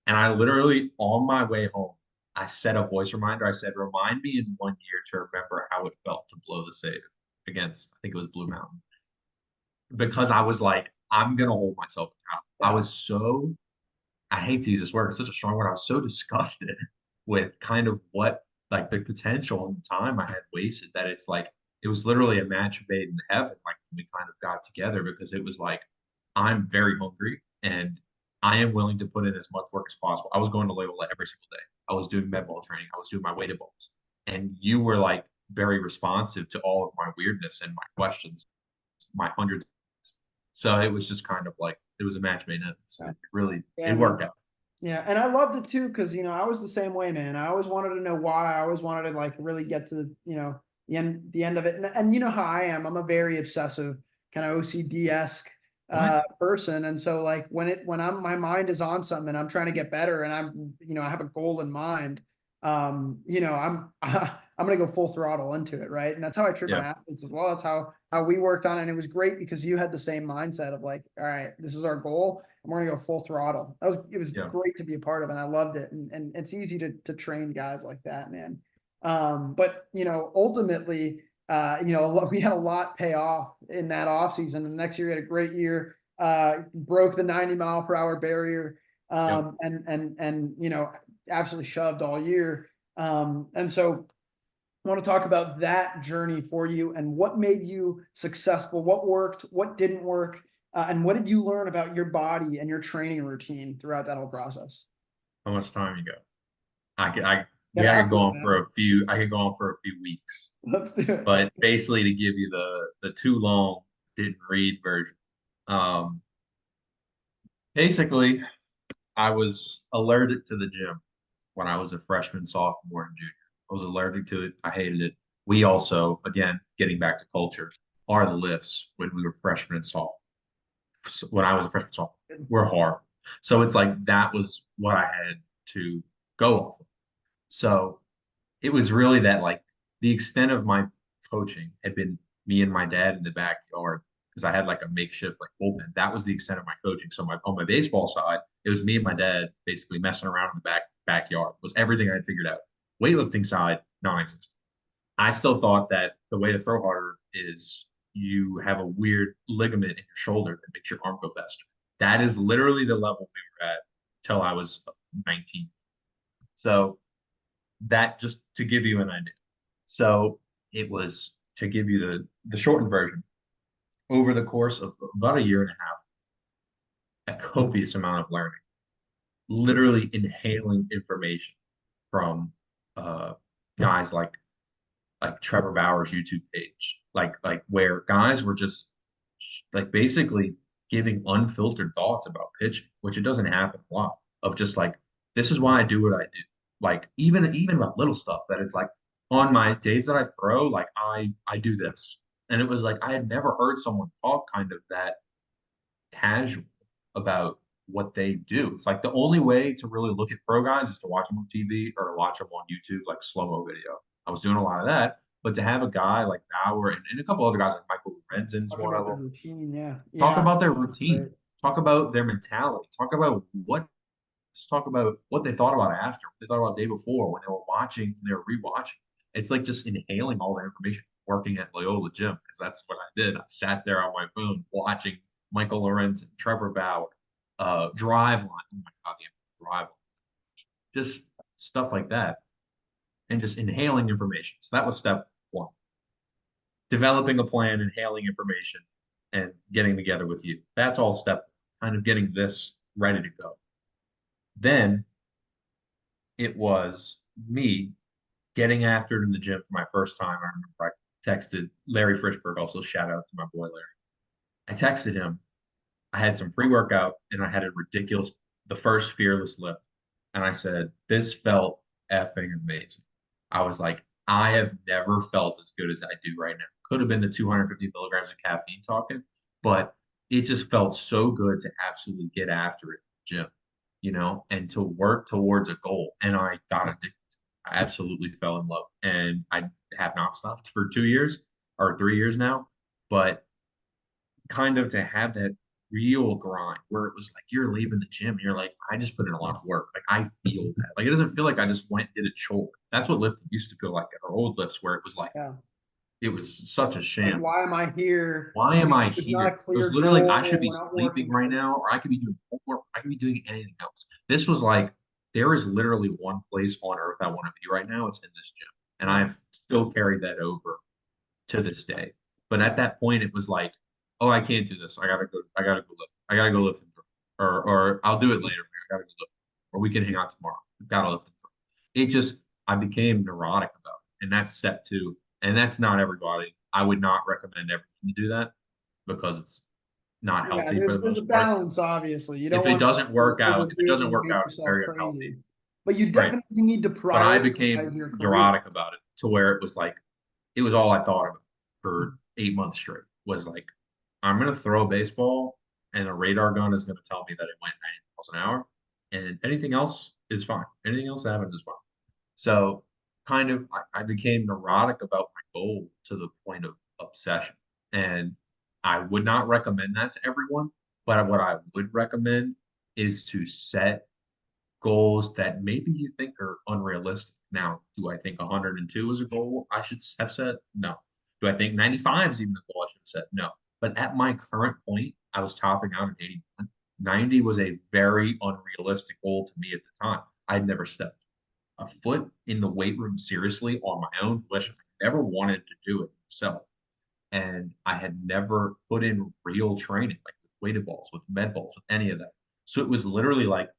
Speaker 2: And I literally, on my way home, I set a voice reminder. I said, "Remind me in 1 year to remember how it felt to blow the save against, I think it was Blue Mountain." Because I was like, I'm gonna hold myself accountable. I
Speaker 1: Yeah.
Speaker 2: was so, I hate to use this word, it's such a strong word. I was so disgusted with kind of what like the potential and the time I had wasted that it's like it was literally a match made in heaven, like when we kind of got together because it was like I'm very hungry and I am willing to put in as much work as possible. I was going to Loyola every single day. I was doing med ball training. I was doing my weighted balls. And you were like very responsive to all of my weirdness and my questions, my hundreds. So it was just kind of like it was a match made in heaven. So it really
Speaker 1: Yeah,
Speaker 2: it
Speaker 1: man.
Speaker 2: worked out.
Speaker 1: Yeah, and I loved it too because I was the same way, man. I always wanted to know why. I always wanted to like really get to the end of it. And you know how I am. I'm a very obsessive kind of OCD esque
Speaker 2: What?
Speaker 1: person, and so like when I'm my mind is on something and I'm trying to get better and I have a goal in mind. I'm I'm gonna go full throttle into it, right? And that's how I treat my
Speaker 2: Yeah.
Speaker 1: athletes as well. That's how we worked on it. And it was great because you had the same mindset of like, all right, this is our goal and we're gonna go full throttle. It was
Speaker 2: Yeah.
Speaker 1: great to be a part of, and I loved it. And it's easy to train guys like that, man. But ultimately, we had a lot pay off in that offseason. And the next year we had a great year, broke the 90-mile-per-hour barrier,
Speaker 2: Yep.
Speaker 1: and absolutely shoved all year. And so I want to talk about that journey for you and what made you successful, what worked, what didn't work, and what did you learn about your body and your training routine throughout that whole process?
Speaker 2: How much time you got? I could I
Speaker 1: Get
Speaker 2: yeah, I could
Speaker 1: after
Speaker 2: go
Speaker 1: it,
Speaker 2: on for
Speaker 1: man.
Speaker 2: a few I could go on for a few weeks.
Speaker 1: Let's do it.
Speaker 2: But basically to give you the too long didn't read version. Um basically I was allergic to the gym when I was a freshman, sophomore, and junior. I was allergic to it. I hated it. We also, again, getting back to culture, are the lifts when we were freshmen and sophomore. So when I was a freshman, sophomore, were hard. So it's like that was what I had to go off of. So it was really that like the extent of my coaching had been me and my dad in the backyard because I had like a makeshift like bullpen. That was the extent of my coaching. So my on my baseball side, it was me and my dad basically messing around in the backyard. Was everything I had figured out. Weightlifting side, non-existent. I still thought that the way to throw harder is you have a weird ligament in your shoulder that makes your arm go faster. That is literally the level we were at till I was 19. So that just to give you an idea. So it was to give you the shortened version. Over the course of about a year and a half, a copious amount of learning, literally inhaling information from guys like Trevor Bauer's YouTube page, like where guys were just like basically giving unfiltered thoughts about pitching, which it doesn't happen a lot. Of just like this is why I do what I do. Like even about little stuff that it's like on my days that I throw, like I do this, and it was like I had never heard someone talk kind of that casual about what they do. It's like the only way to really look at pro guys is to watch them on TV or to watch them on YouTube, like slow-mo video. I was doing a lot of that, but to have a guy like Bauer and a couple other guys like Michael Lorenzen's
Speaker 1: Talking
Speaker 2: one of
Speaker 1: about the
Speaker 2: them,
Speaker 1: routine, yeah,
Speaker 2: talk
Speaker 1: yeah,
Speaker 2: about their
Speaker 1: great.
Speaker 2: routine, talk about their mentality, talk about let's talk about what they thought about after, what they thought about the day before when they were watching, when they were rewatching. It's like just inhaling all the information working at Loyola Gym because that's what I did. I sat there on my phone watching Michael Lorenzen, Trevor Bauer, Drive Line. Oh my God, the Drive Line. Just stuff like that. And just inhaling information. So that was step one. Developing a plan, inhaling information, and getting together with you. That's all step kind of getting this ready to go. Then it was me getting after it in the gym for my first time. I remember I texted Larry Frischberg, also shout out to my boy Larry. I texted him. I had some pre-workout and I had a ridiculous, the first fearless lift. And I said, this felt effing amazing. I was like, I have never felt as good as I do right now. Could have been the 250 milligrams of caffeine talking, but it just felt so good to absolutely get after it, Jim, and to work towards a goal. And I got addicted. I absolutely fell in love. And I have not stopped for 2 years or 3 years now. But kind of to have that real grind where it was like you're leaving the gym and you're like, I just put in a lot of work. Like I feel that. Like it doesn't feel like I just went and did a chore. That's what lifting used to feel like at our old lifts, where it was like
Speaker 1: Yeah.
Speaker 2: it was such a
Speaker 1: Like,
Speaker 2: sham.
Speaker 1: why am I here?
Speaker 2: Why am I
Speaker 1: It's not a
Speaker 2: here? It was
Speaker 1: clear
Speaker 2: literally like I
Speaker 1: goal.
Speaker 2: should be
Speaker 1: We're not
Speaker 2: sleeping
Speaker 1: working
Speaker 2: right
Speaker 1: towards
Speaker 2: now, or I could be doing homework, I could be doing anything else. This was like there is literally one place on earth I want to be right now. It's in this gym. And
Speaker 1: it.
Speaker 2: I've still carried that over to this day. But at
Speaker 1: Yeah.
Speaker 2: that point, it was like, oh, I can't do this. I gotta go lift. I gotta go lift, or I'll do it later. I gotta go lift, or we can hang out tomorrow. Gotta lift. It just, I became neurotic about it, and that's step two. And that's not everybody. I would not recommend everyone to do that because it's not
Speaker 1: Yeah,
Speaker 2: healthy for the
Speaker 1: there's a
Speaker 2: most part.
Speaker 1: balance, obviously. You
Speaker 2: If
Speaker 1: don't
Speaker 2: it
Speaker 1: want
Speaker 2: doesn't
Speaker 1: to
Speaker 2: work out,
Speaker 1: overdo it and make
Speaker 2: it's
Speaker 1: yourself
Speaker 2: very unhealthy.
Speaker 1: crazy. But you
Speaker 2: Right.
Speaker 1: definitely need to
Speaker 2: But I
Speaker 1: prioritize
Speaker 2: became
Speaker 1: your career.
Speaker 2: neurotic about it to where it was like it was all I thought about for 8 months straight was like, I'm gonna throw a baseball and a radar gun is gonna tell me that it went 90 miles an hour, and anything else is fine. Anything else that happens is fine. So kind of I became neurotic about my goal to the point of obsession. And I would not recommend that to everyone, but what I would recommend is to set goals that maybe you think are unrealistic. Now, do I think 102 is a goal I should have set? No. Do I think 95 is even a goal I should have set? No. But at my current point, I was topping out at 81. 90 was a very unrealistic goal to me at the time. I'd never stepped a foot in the weight room seriously on my own volition. I never wanted to do it myself. And I had never put in real training, like with weighted balls, with med balls, with any of that. So it was literally like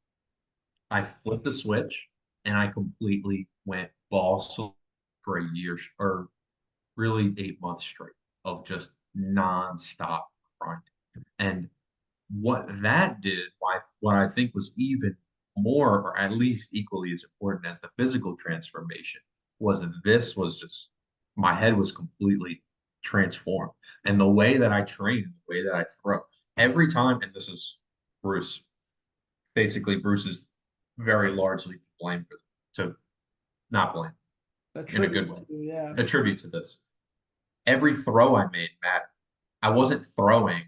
Speaker 2: I flipped the switch and I completely went balls for a year or really 8 months straight of just nonstop grinding. And what that did, what I think was even more or at least equally as important as the physical transformation, was that this was just my head was completely transformed. And the way that I train, the way that I throw, every time, and this is Bruce, basically Bruce is very largely to blame for to not blame
Speaker 1: A
Speaker 2: in a good
Speaker 1: tribute
Speaker 2: way,
Speaker 1: to, yeah.
Speaker 2: attribute to this. Every throw I made mattered. I wasn't throwing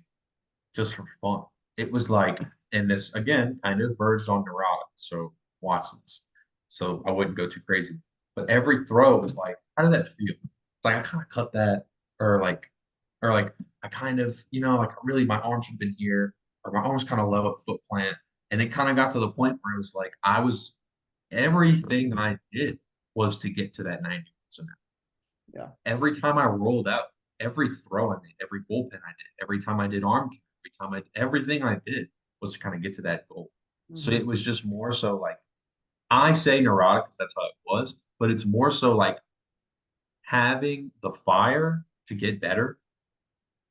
Speaker 2: just for fun. It was like, and this again kind of verged on neurotic. So watch this. So I wouldn't go too crazy. But every throw was like, how did that feel? It's like I kind of cut that, or like I kind of, like really my arms have been here, or my arms kind of low at foot plant. And it kind of got to the point where it was like everything that I did was to get to that 90 miles an hour.
Speaker 1: Yeah.
Speaker 2: Every time I rolled out, every throw I made, every bullpen I did, every time I did arm care, everything I did was to kind of get to that goal. So
Speaker 1: Mhm.
Speaker 2: it was just more so like I say neurotic because that's how it was, but it's more so like having the fire to get better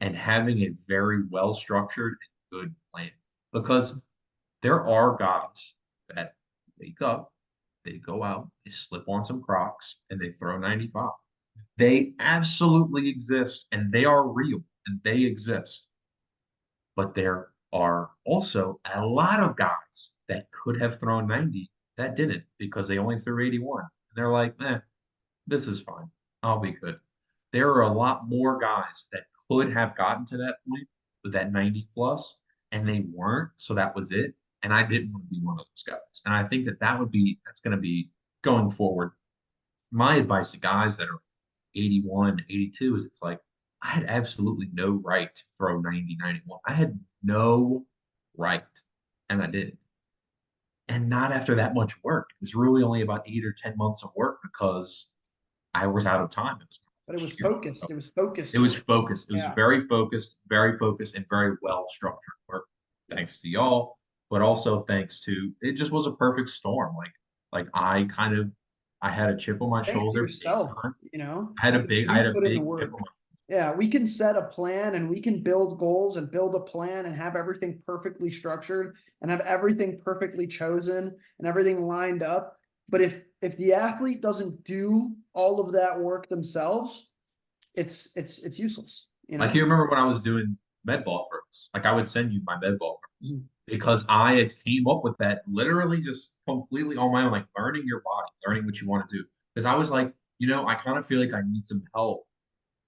Speaker 2: and having a very well structured and good plan. Because there are guys that wake up, they go out, they slip on some Crocs, and they throw 95. They absolutely exist and they are real and they exist. But there are also a lot of guys that could have thrown 90 that didn't because they only threw 81. And they're like, this is fine. I'll be good. There are a lot more guys that could have gotten to that point with that 90 plus, and they weren't. So that was it. And I didn't want to be one of those guys. And I think that's going to be going forward. My advice to guys that are 81, 82 is it's like, I had absolutely no right to throw 90, 91. I had no right. And I did. And not after that much work. It was really only about 8 or 10 months of work because I was out of time. It was
Speaker 1: But it was
Speaker 2: year.
Speaker 1: focused. It was focused
Speaker 2: It was
Speaker 1: work.
Speaker 2: focused. It was
Speaker 1: Yeah.
Speaker 2: very focused, and very well structured work. thanks to y'all, but also thanks to it just was a perfect storm. Like I had a chip on my
Speaker 1: Thanks to
Speaker 2: shoulder big
Speaker 1: yourself,
Speaker 2: time.
Speaker 1: you know, like
Speaker 2: I had
Speaker 1: you
Speaker 2: a
Speaker 1: put in the
Speaker 2: big chip on
Speaker 1: work.
Speaker 2: my
Speaker 1: Yeah, we can set a plan and we can build goals and build a plan and have everything perfectly structured and have everything perfectly chosen and everything lined up. But if the athlete doesn't do all of that work themselves, it's useless, you
Speaker 2: Like
Speaker 1: know?
Speaker 2: you remember when I was doing med ball throws? Like I would send you my med ball throws
Speaker 1: Mhm.
Speaker 2: because I had came up with that literally just completely on my own, like learning your body, learning what you want to do. Because I was like, I kind of feel like I need some help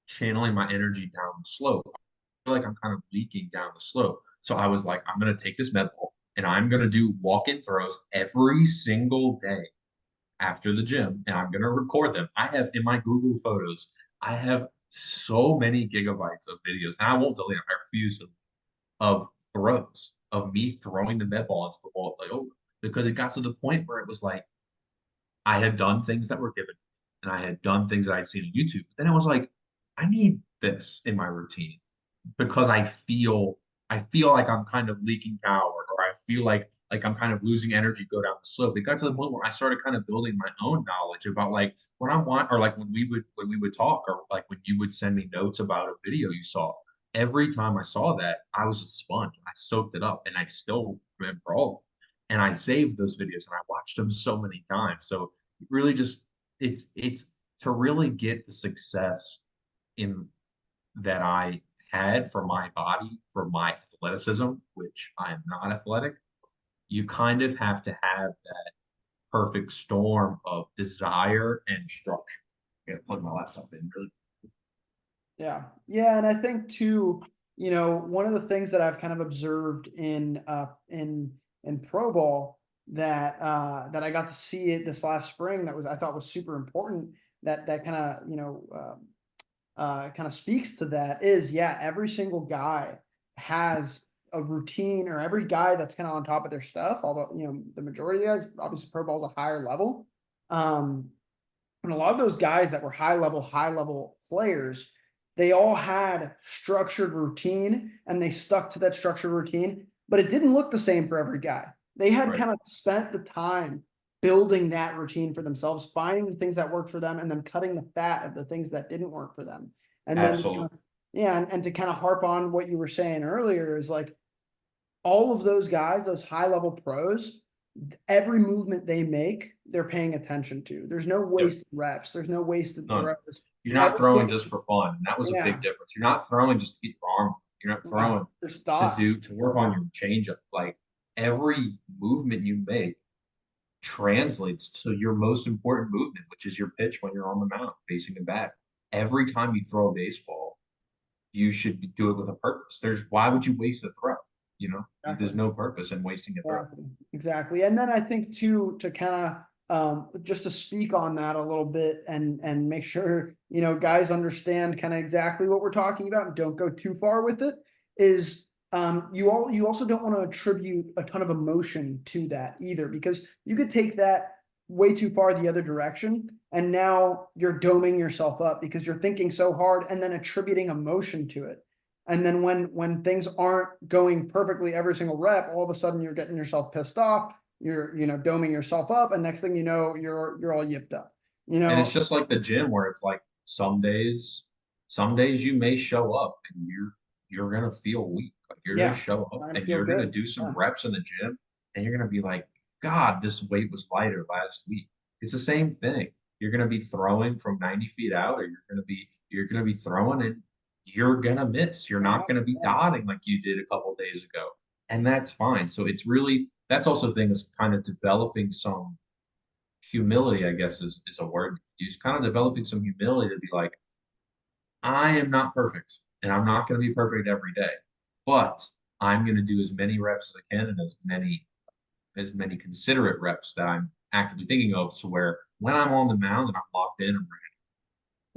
Speaker 2: channeling my energy down the slope. I feel like I'm kind of leaking down the slope. So I was like, I'm gonna take this med ball and I'm gonna do walk-in throws every single day after the gym and I'm going to record them. I have in my Google Photos, I have so many gigabytes of videos, and I won't delete them. I refuse to, of throws of me throwing the med ball into the wall like oh because it got to the point where it was like I had done things that were given and I had done things that I'd seen on YouTube. But then I was like, I need this in my routine because I feel like I'm kind of leaking power or I feel like I'm kind of losing energy go down the slope. It got to the point where I started kind of building my own knowledge about like when I want or like when we would talk or like when you would send me notes about a video you saw. Every time I saw that, I was a sponge. I soaked it up and I still remember all of it. And I saved those videos and I watched them so many times. So really just it's to really get the success in that I had for my body, for my athleticism, which I am not athletic, you kind of have to have that perfect storm of desire and structure. I'm gonna plug my laptop in really.
Speaker 1: Yeah. Yeah. And I think too, one of the things that I've kind of observed in pro ball that I got to see it this last spring that was I thought was super important that kind of, kind of speaks to that is yeah, every single guy has a routine or every guy that's kind of on top of their stuff, although, the majority of the guys, obviously pro ball is a higher level. Um, and a lot of those guys that were high level players, they all had structured routine and they stuck to that structured routine, but it didn't look the same for every guy. They had
Speaker 2: Right.
Speaker 1: kind of spent the time building that routine for themselves, finding the things that worked for them, and then cutting the fat of the things that didn't work for them. And then,
Speaker 2: Absolutely.
Speaker 1: yeah, and to kind of harp on what you were saying earlier is like all of those guys, those high level pros, every movement they make, they're paying attention to. There's no
Speaker 2: Yep.
Speaker 1: wasted reps. There's no wasted
Speaker 2: None.
Speaker 1: throws.
Speaker 2: You're not throwing
Speaker 1: Everything,
Speaker 2: just for fun. And that was a big
Speaker 1: yeah,
Speaker 2: difference. You're not throwing just to get your arm. You're not
Speaker 1: yeah.
Speaker 2: throwing
Speaker 1: There's
Speaker 2: to
Speaker 1: thought.
Speaker 2: do to work on your changeup. Like every movement you make translates to your most important movement, which is your pitch when you're on the mound facing the bat. Every time you throw a baseball, you should do it with a purpose. There's why would you waste a throw? There's
Speaker 1: Exactly.
Speaker 2: no purpose in wasting a throw.
Speaker 1: Exactly. Exactly. And then I think too, to kind of just to speak on that a little bit and make sure, guys understand kind of exactly what we're talking about and don't go too far with it is you also don't want to attribute a ton of emotion to that either, because you could take that way too far the other direction and now you're doming yourself up because you're thinking so hard and then attributing emotion to it. And then when things aren't going perfectly every single rep, all of a sudden you're getting yourself pissed off. You're doming yourself up, and next thing you know, you're all yipped up. You
Speaker 2: And it's
Speaker 1: know,
Speaker 2: just like the gym where it's like some days you may show up and you're gonna feel weak. Like you're gonna
Speaker 1: yeah,
Speaker 2: show up
Speaker 1: not gonna
Speaker 2: and
Speaker 1: feel
Speaker 2: you're gonna
Speaker 1: good.
Speaker 2: do some
Speaker 1: Yeah,
Speaker 2: reps in the gym and you're gonna be like, God, this weight was lighter last week. It's the same thing. You're gonna be throwing from 90 feet out, or you're gonna be throwing and you're gonna miss. You're not gonna be
Speaker 1: yeah,
Speaker 2: dotting like you did a couple days ago. And that's fine. So it's really that's also things kind of developing some humility, I guess is a word used, kind of developing some humility to be like, I am not perfect and I'm not going to be perfect every day, but I'm going to do as many reps as I can and as many considerate reps that I'm actively thinking of so where when I'm on the mound and I'm locked in, I'm ready.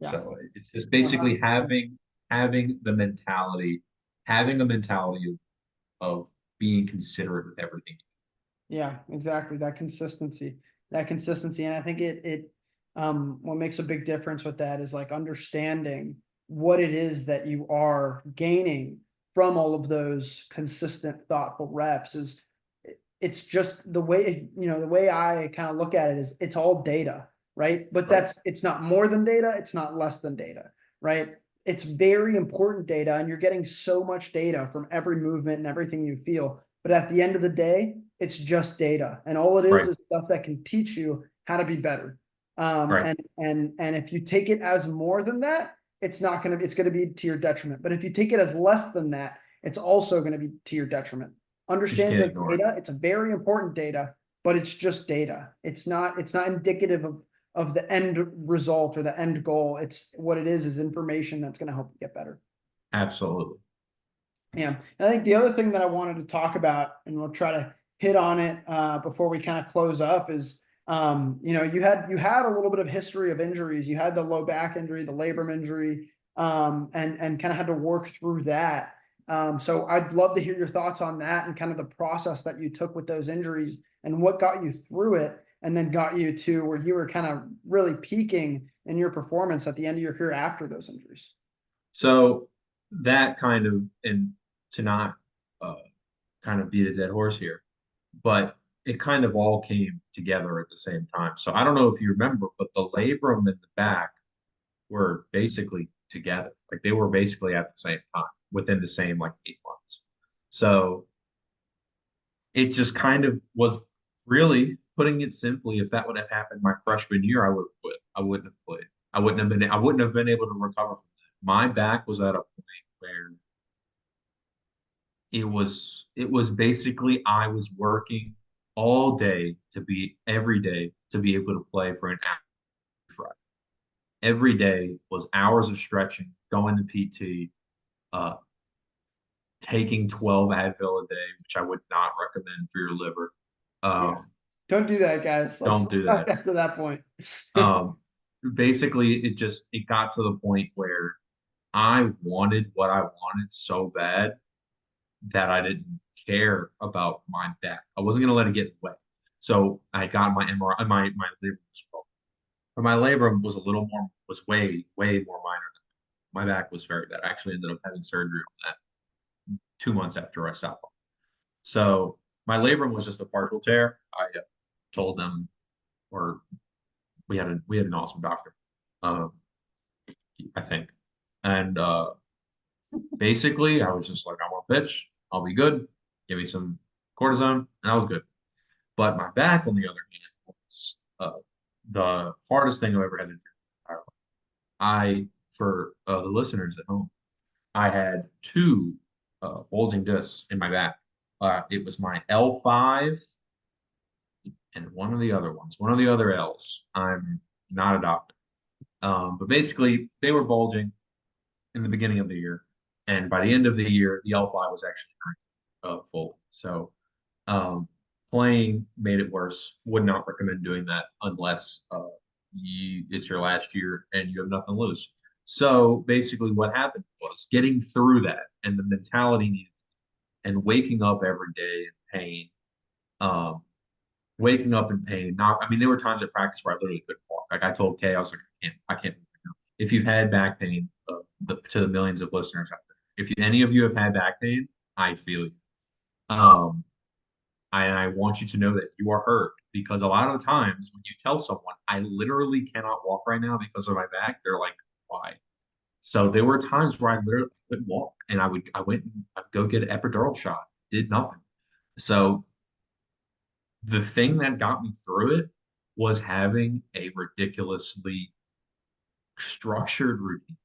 Speaker 1: yeah.
Speaker 2: So it's just
Speaker 1: One hundred
Speaker 2: basically
Speaker 1: percent.
Speaker 2: having the mentality, having a mentality of being considerate with everything.
Speaker 1: Yeah, exactly. That consistency. And I think what makes a big difference with that is like understanding what it is that you are gaining from all of those consistent, thoughtful reps is it's just the way, the way I kind of look at it is it's all data, right? But
Speaker 2: Right.
Speaker 1: it's not more than data, it's not less than data, right? It's very important data, and you're getting so much data from every movement and everything you feel. But at the end of the day, it's just data, and all it
Speaker 2: Right.
Speaker 1: is stuff that can teach you how to be better.
Speaker 2: Right.
Speaker 1: And if you take it as more than that, it's gonna be to your detriment. But if you take it as less than that, it's also going to be to your detriment.
Speaker 2: You just
Speaker 1: Understand
Speaker 2: can't
Speaker 1: the
Speaker 2: ignore it.
Speaker 1: data. It's a very important data, but it's just data. It's not indicative of the end result or the end goal. It's what it is information that's going to help you get better.
Speaker 2: Absolutely.
Speaker 1: Yeah. And I think the other thing that I wanted to talk about, and we'll try to hit on it before we kind of close up, is you had a little bit of history of injuries. You had the low back injury, the labrum injury, and kind of had to work through that. So I'd love to hear your thoughts on that and kind of the process that you took with those injuries and what got you through it, and then got you to where you were kind of really peaking in your performance at the end of your career after those injuries.
Speaker 2: So that kind of, and to not uh, kind of beat a dead horse here, but it kind of all came together at the same time. So I don't know if you remember, but the labrum and the back were basically together. Like they were basically at the same time within the same like 8 months. So it just kind of was really, putting it simply, if that would have happened my freshman year, I would have quit. I wouldn't have played. I wouldn't have been able to recover from that. My back was at a point where it was basically I was working all day to be every day to be able to play for an hour Friday. Every day was hours of stretching, going to PT, uh, taking 12 Advil a day, which I would not recommend for your liver.
Speaker 1: Yeah.
Speaker 2: Um,
Speaker 1: Don't do that, guys. Let's
Speaker 2: don't
Speaker 1: let's
Speaker 2: do
Speaker 1: not
Speaker 2: that.
Speaker 1: get to that point.
Speaker 2: Um, Basically, it got to the point where I wanted what I wanted so bad that I didn't care about my back. I wasn't gonna let it get wet. So I got my MRI, my labrum was broken. But my labrum was a little more, was way more minor. My back was very bad. I actually ended up having surgery on that 2 months after I stopped. So my labrum was just a partial tear. I told them, or we had an awesome doctor, um, I think, and basically I was just like, I want pitch, I'll be good. Give me some cortisone, and I was good. But my back, on the other hand, was the hardest thing I've ever had to do. For the listeners at home, I had two bulging discs in my back. It was my L5 and one of the other ones, one of the other L's. I'm not a doctor. But basically, they were bulging in the beginning of the year. And by the end of the year, the L5 was actually full. So um, playing made it worse. Would not recommend doing that unless it's your last year and you have nothing to lose. So basically, what happened was getting through that and the mentality needed and waking up every day in pain. Um, Waking up in pain. Not, I mean, there were times at practice where I literally couldn't walk. Like I told Kay, I was like, I can't. If you've had back pain, to the millions of listeners out there, if any of you have had back pain, I feel you. Um, I want you to know that you are hurt, because a lot of the times when you tell someone, I literally cannot walk right now because of my back, they're like, why? So there were times where I literally couldn't walk, and I went and I'd go get an epidural shot, did nothing. So the thing that got me through it was having a ridiculously structured routine,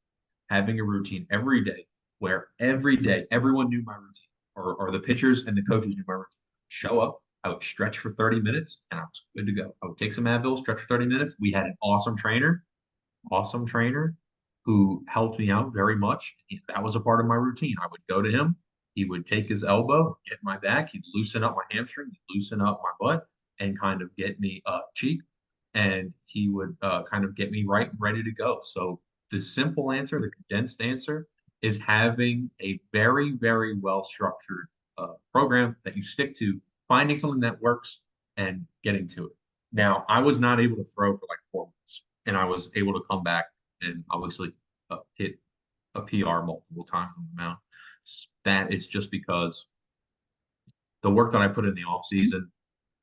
Speaker 2: having a routine every day where every day everyone knew my routine, or the pitchers and the coaches knew my routine. Show up, I would stretch for 30 minutes and I was good to go. I would take some Advil, stretch for 30 minutes. We had an awesome trainer who helped me out very much. That was a part of my routine. I would go to him. He would take his elbow, get my back. He'd loosen up my hamstring, he'd loosen up my butt, and kind of get me cheek. And he would kind of get me right and ready to go. So the simple answer, the condensed answer, is having a very, very well structured program that you stick to, finding something that works and getting to it. Now, I was not able to throw for like 4 months, and I was able to come back and obviously hit a PR multiple times on the mound. that it's just because the work that I put in the off season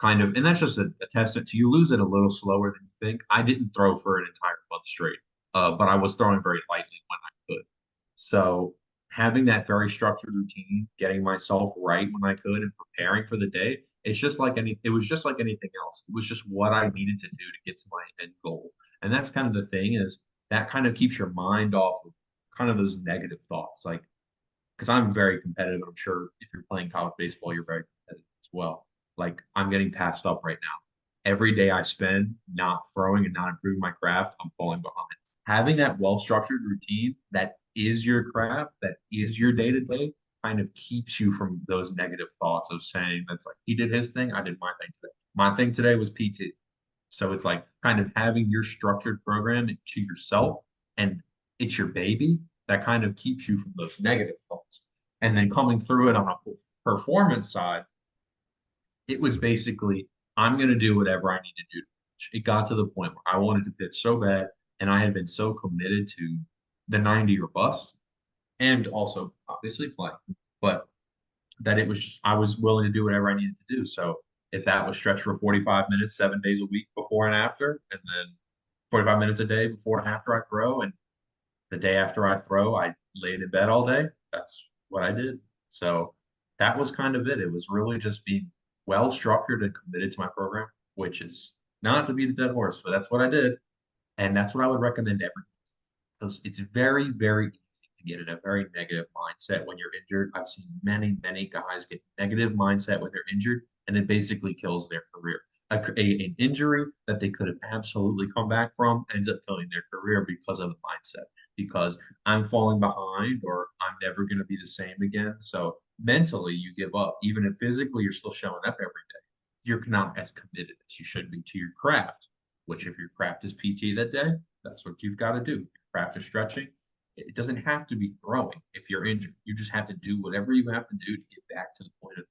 Speaker 2: kind of, and that's just a testament to you lose it a little slower than you think. I didn't throw for an entire month straight, but I was throwing very lightly when I could. So having that very structured routine, getting myself right when I could, and preparing for the day, it was just like anything else. It was just what I needed to do to get to my end goal. And that's kind of the thing is that kind of keeps your mind off of kind of those negative thoughts. Like, because I'm very competitive. I'm sure if you're playing college baseball, you're very competitive as well. Like I'm getting passed up right now. Every day I spend not throwing and not improving my craft, I'm falling behind. Having that well-structured routine that is your craft, that is your day-to-day, kind of keeps you from those negative thoughts of saying that's like he did his thing, I did my thing today. My thing today was PT. So it's like kind of having your structured program to yourself and it's your baby that kind of keeps you from those negative thoughts. And then coming through it on a performance side, it was basically, I'm going to do whatever I need to do. It got to the point where I wanted to pitch so bad, and I had been so committed to the 90 or bust, and also obviously playing, but that it was just, I was willing to do whatever I needed to do. So if that was stretched for 45 minutes, 7 days a week before and after, and then 45 minutes a day before and after I throw, and the day after I throw, I laid in bed all day. That's what I did. So that was kind of it. It was really just being well structured and committed to my program, which is not to be the dead horse, but that's what I did. And that's what I would recommend to everyone because it's very, very easy to get in a very negative mindset when you're injured. I've seen many, many guys get negative mindset when they're injured, and it basically kills their career. An injury that they could have absolutely come back from ends up killing their career because of the mindset. Because I'm falling behind or I'm never going to be the same again. So mentally, you give up. Even if physically you're still showing up every day, you're not as committed as you should be to your craft. Which, if your craft is PT that day, that's what you've got to do. If your craft is stretching. It doesn't have to be throwing if you're injured. You just have to do whatever you have to do to get back to the point of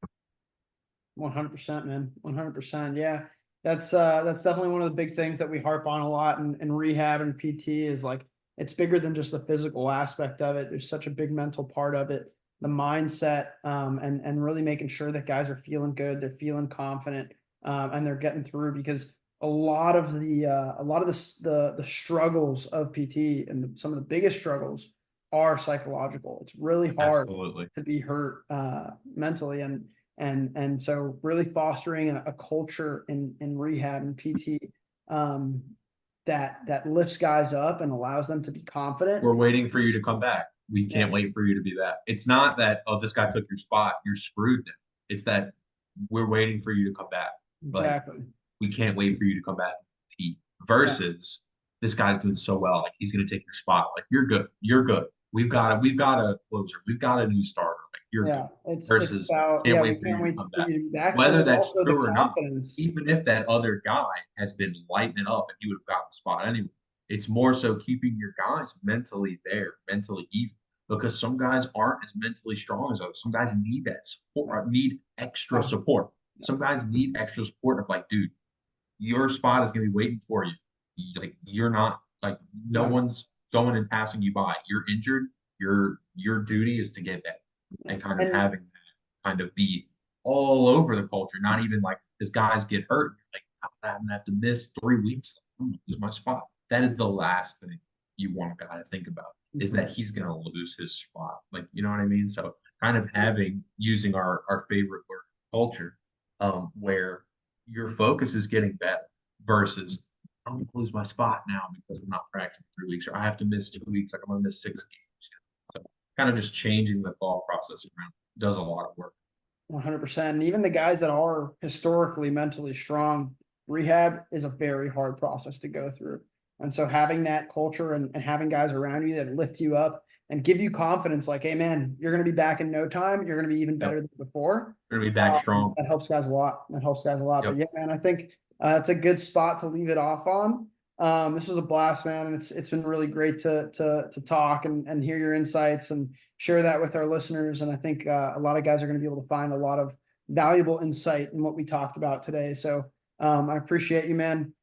Speaker 1: 100%, man. 100%. Yeah. That's definitely one of the big things that we harp on a lot in rehab and PT is like it's bigger than just the physical aspect of it. There's such a big mental part of it, the mindset, and really making sure that guys are feeling good, they're feeling confident, and they're getting through because a lot of the struggles of PT and some of the biggest struggles are psychological. It's really hard
Speaker 2: absolutely.
Speaker 1: to be hurt mentally and so really fostering a culture in rehab and PT um, that lifts guys up and allows them to be confident.
Speaker 2: We're waiting for you to come back. We
Speaker 1: Yeah,
Speaker 2: can't wait for you to be back. It's not that, oh, this guy took your spot, you're screwed now. It's that we're waiting for you to come back. Like,
Speaker 1: exactly.
Speaker 2: we can't wait for you to come back and compete.
Speaker 1: Yeah,
Speaker 2: Versus this guy's doing so well, like he's gonna take your spot. Like you're good. You're good. We've got a closer. We've got a new starter. Like you're good.
Speaker 1: yeah. It's
Speaker 2: Versus
Speaker 1: about
Speaker 2: can't
Speaker 1: we
Speaker 2: wait for
Speaker 1: can't
Speaker 2: you to
Speaker 1: wait
Speaker 2: come
Speaker 1: for
Speaker 2: back.
Speaker 1: you to be back, and
Speaker 2: Whether
Speaker 1: then
Speaker 2: that's
Speaker 1: also the
Speaker 2: true or not,
Speaker 1: confidence.
Speaker 2: even if that other guy has been lighting it up and he would have gotten the spot anyway, it's more so keeping your guys mentally there, mentally even. Because some guys aren't as mentally strong as others. Some guys need that support, need extra
Speaker 1: Yeah,
Speaker 2: support. Some guys need extra support of like, dude, your spot is going to be waiting for you. Like you're not like no
Speaker 1: yeah,
Speaker 2: one's going and passing you by. You're injured. Your duty is to get back
Speaker 1: yeah.
Speaker 2: and kind of
Speaker 1: And
Speaker 2: having that kind of be all over the culture. Not even like as guys get hurt, like I'm gonna have to miss 3 weeks. I'm gonna lose my spot. That is the last thing you want a guy to think about is that he's gonna lose his spot. Like you know what I mean? So kind of having using our favorite word culture, where your focus is getting better versus I'm going to lose my spot now because I'm not practicing 3 weeks, or I have to miss 2 weeks, like I'm going to miss 6 games. So kind of just changing the thought process around does a lot of work.
Speaker 1: 100%. And even the guys that are historically mentally strong, rehab is a very hard process to go through. And so having that culture and having guys around you that lift you up and give you confidence, like, hey man, you're going to be back in no time. You're going to be even
Speaker 2: Yep.
Speaker 1: better than before.
Speaker 2: We're going to be back strong.
Speaker 1: That helps guys a lot. That helps guys a lot. But
Speaker 2: Yep.
Speaker 1: yeah, man, I think it's a good spot to leave it off on. This was a blast, man, and it's been really great to talk and hear your insights and share that with our listeners. And I think a lot of guys are going to be able to find a lot of valuable insight in what we talked about today. So I appreciate you, man.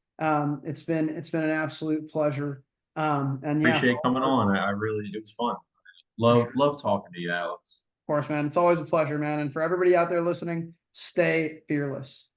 Speaker 1: It's been an absolute pleasure. And yeah,
Speaker 2: Appreciate coming on. I really, it was fun.
Speaker 1: for
Speaker 2: Love,
Speaker 1: sure.
Speaker 2: love talking to you, Alex.
Speaker 1: course, man. It's always a pleasure, man. And for everybody out there listening, stay fearless.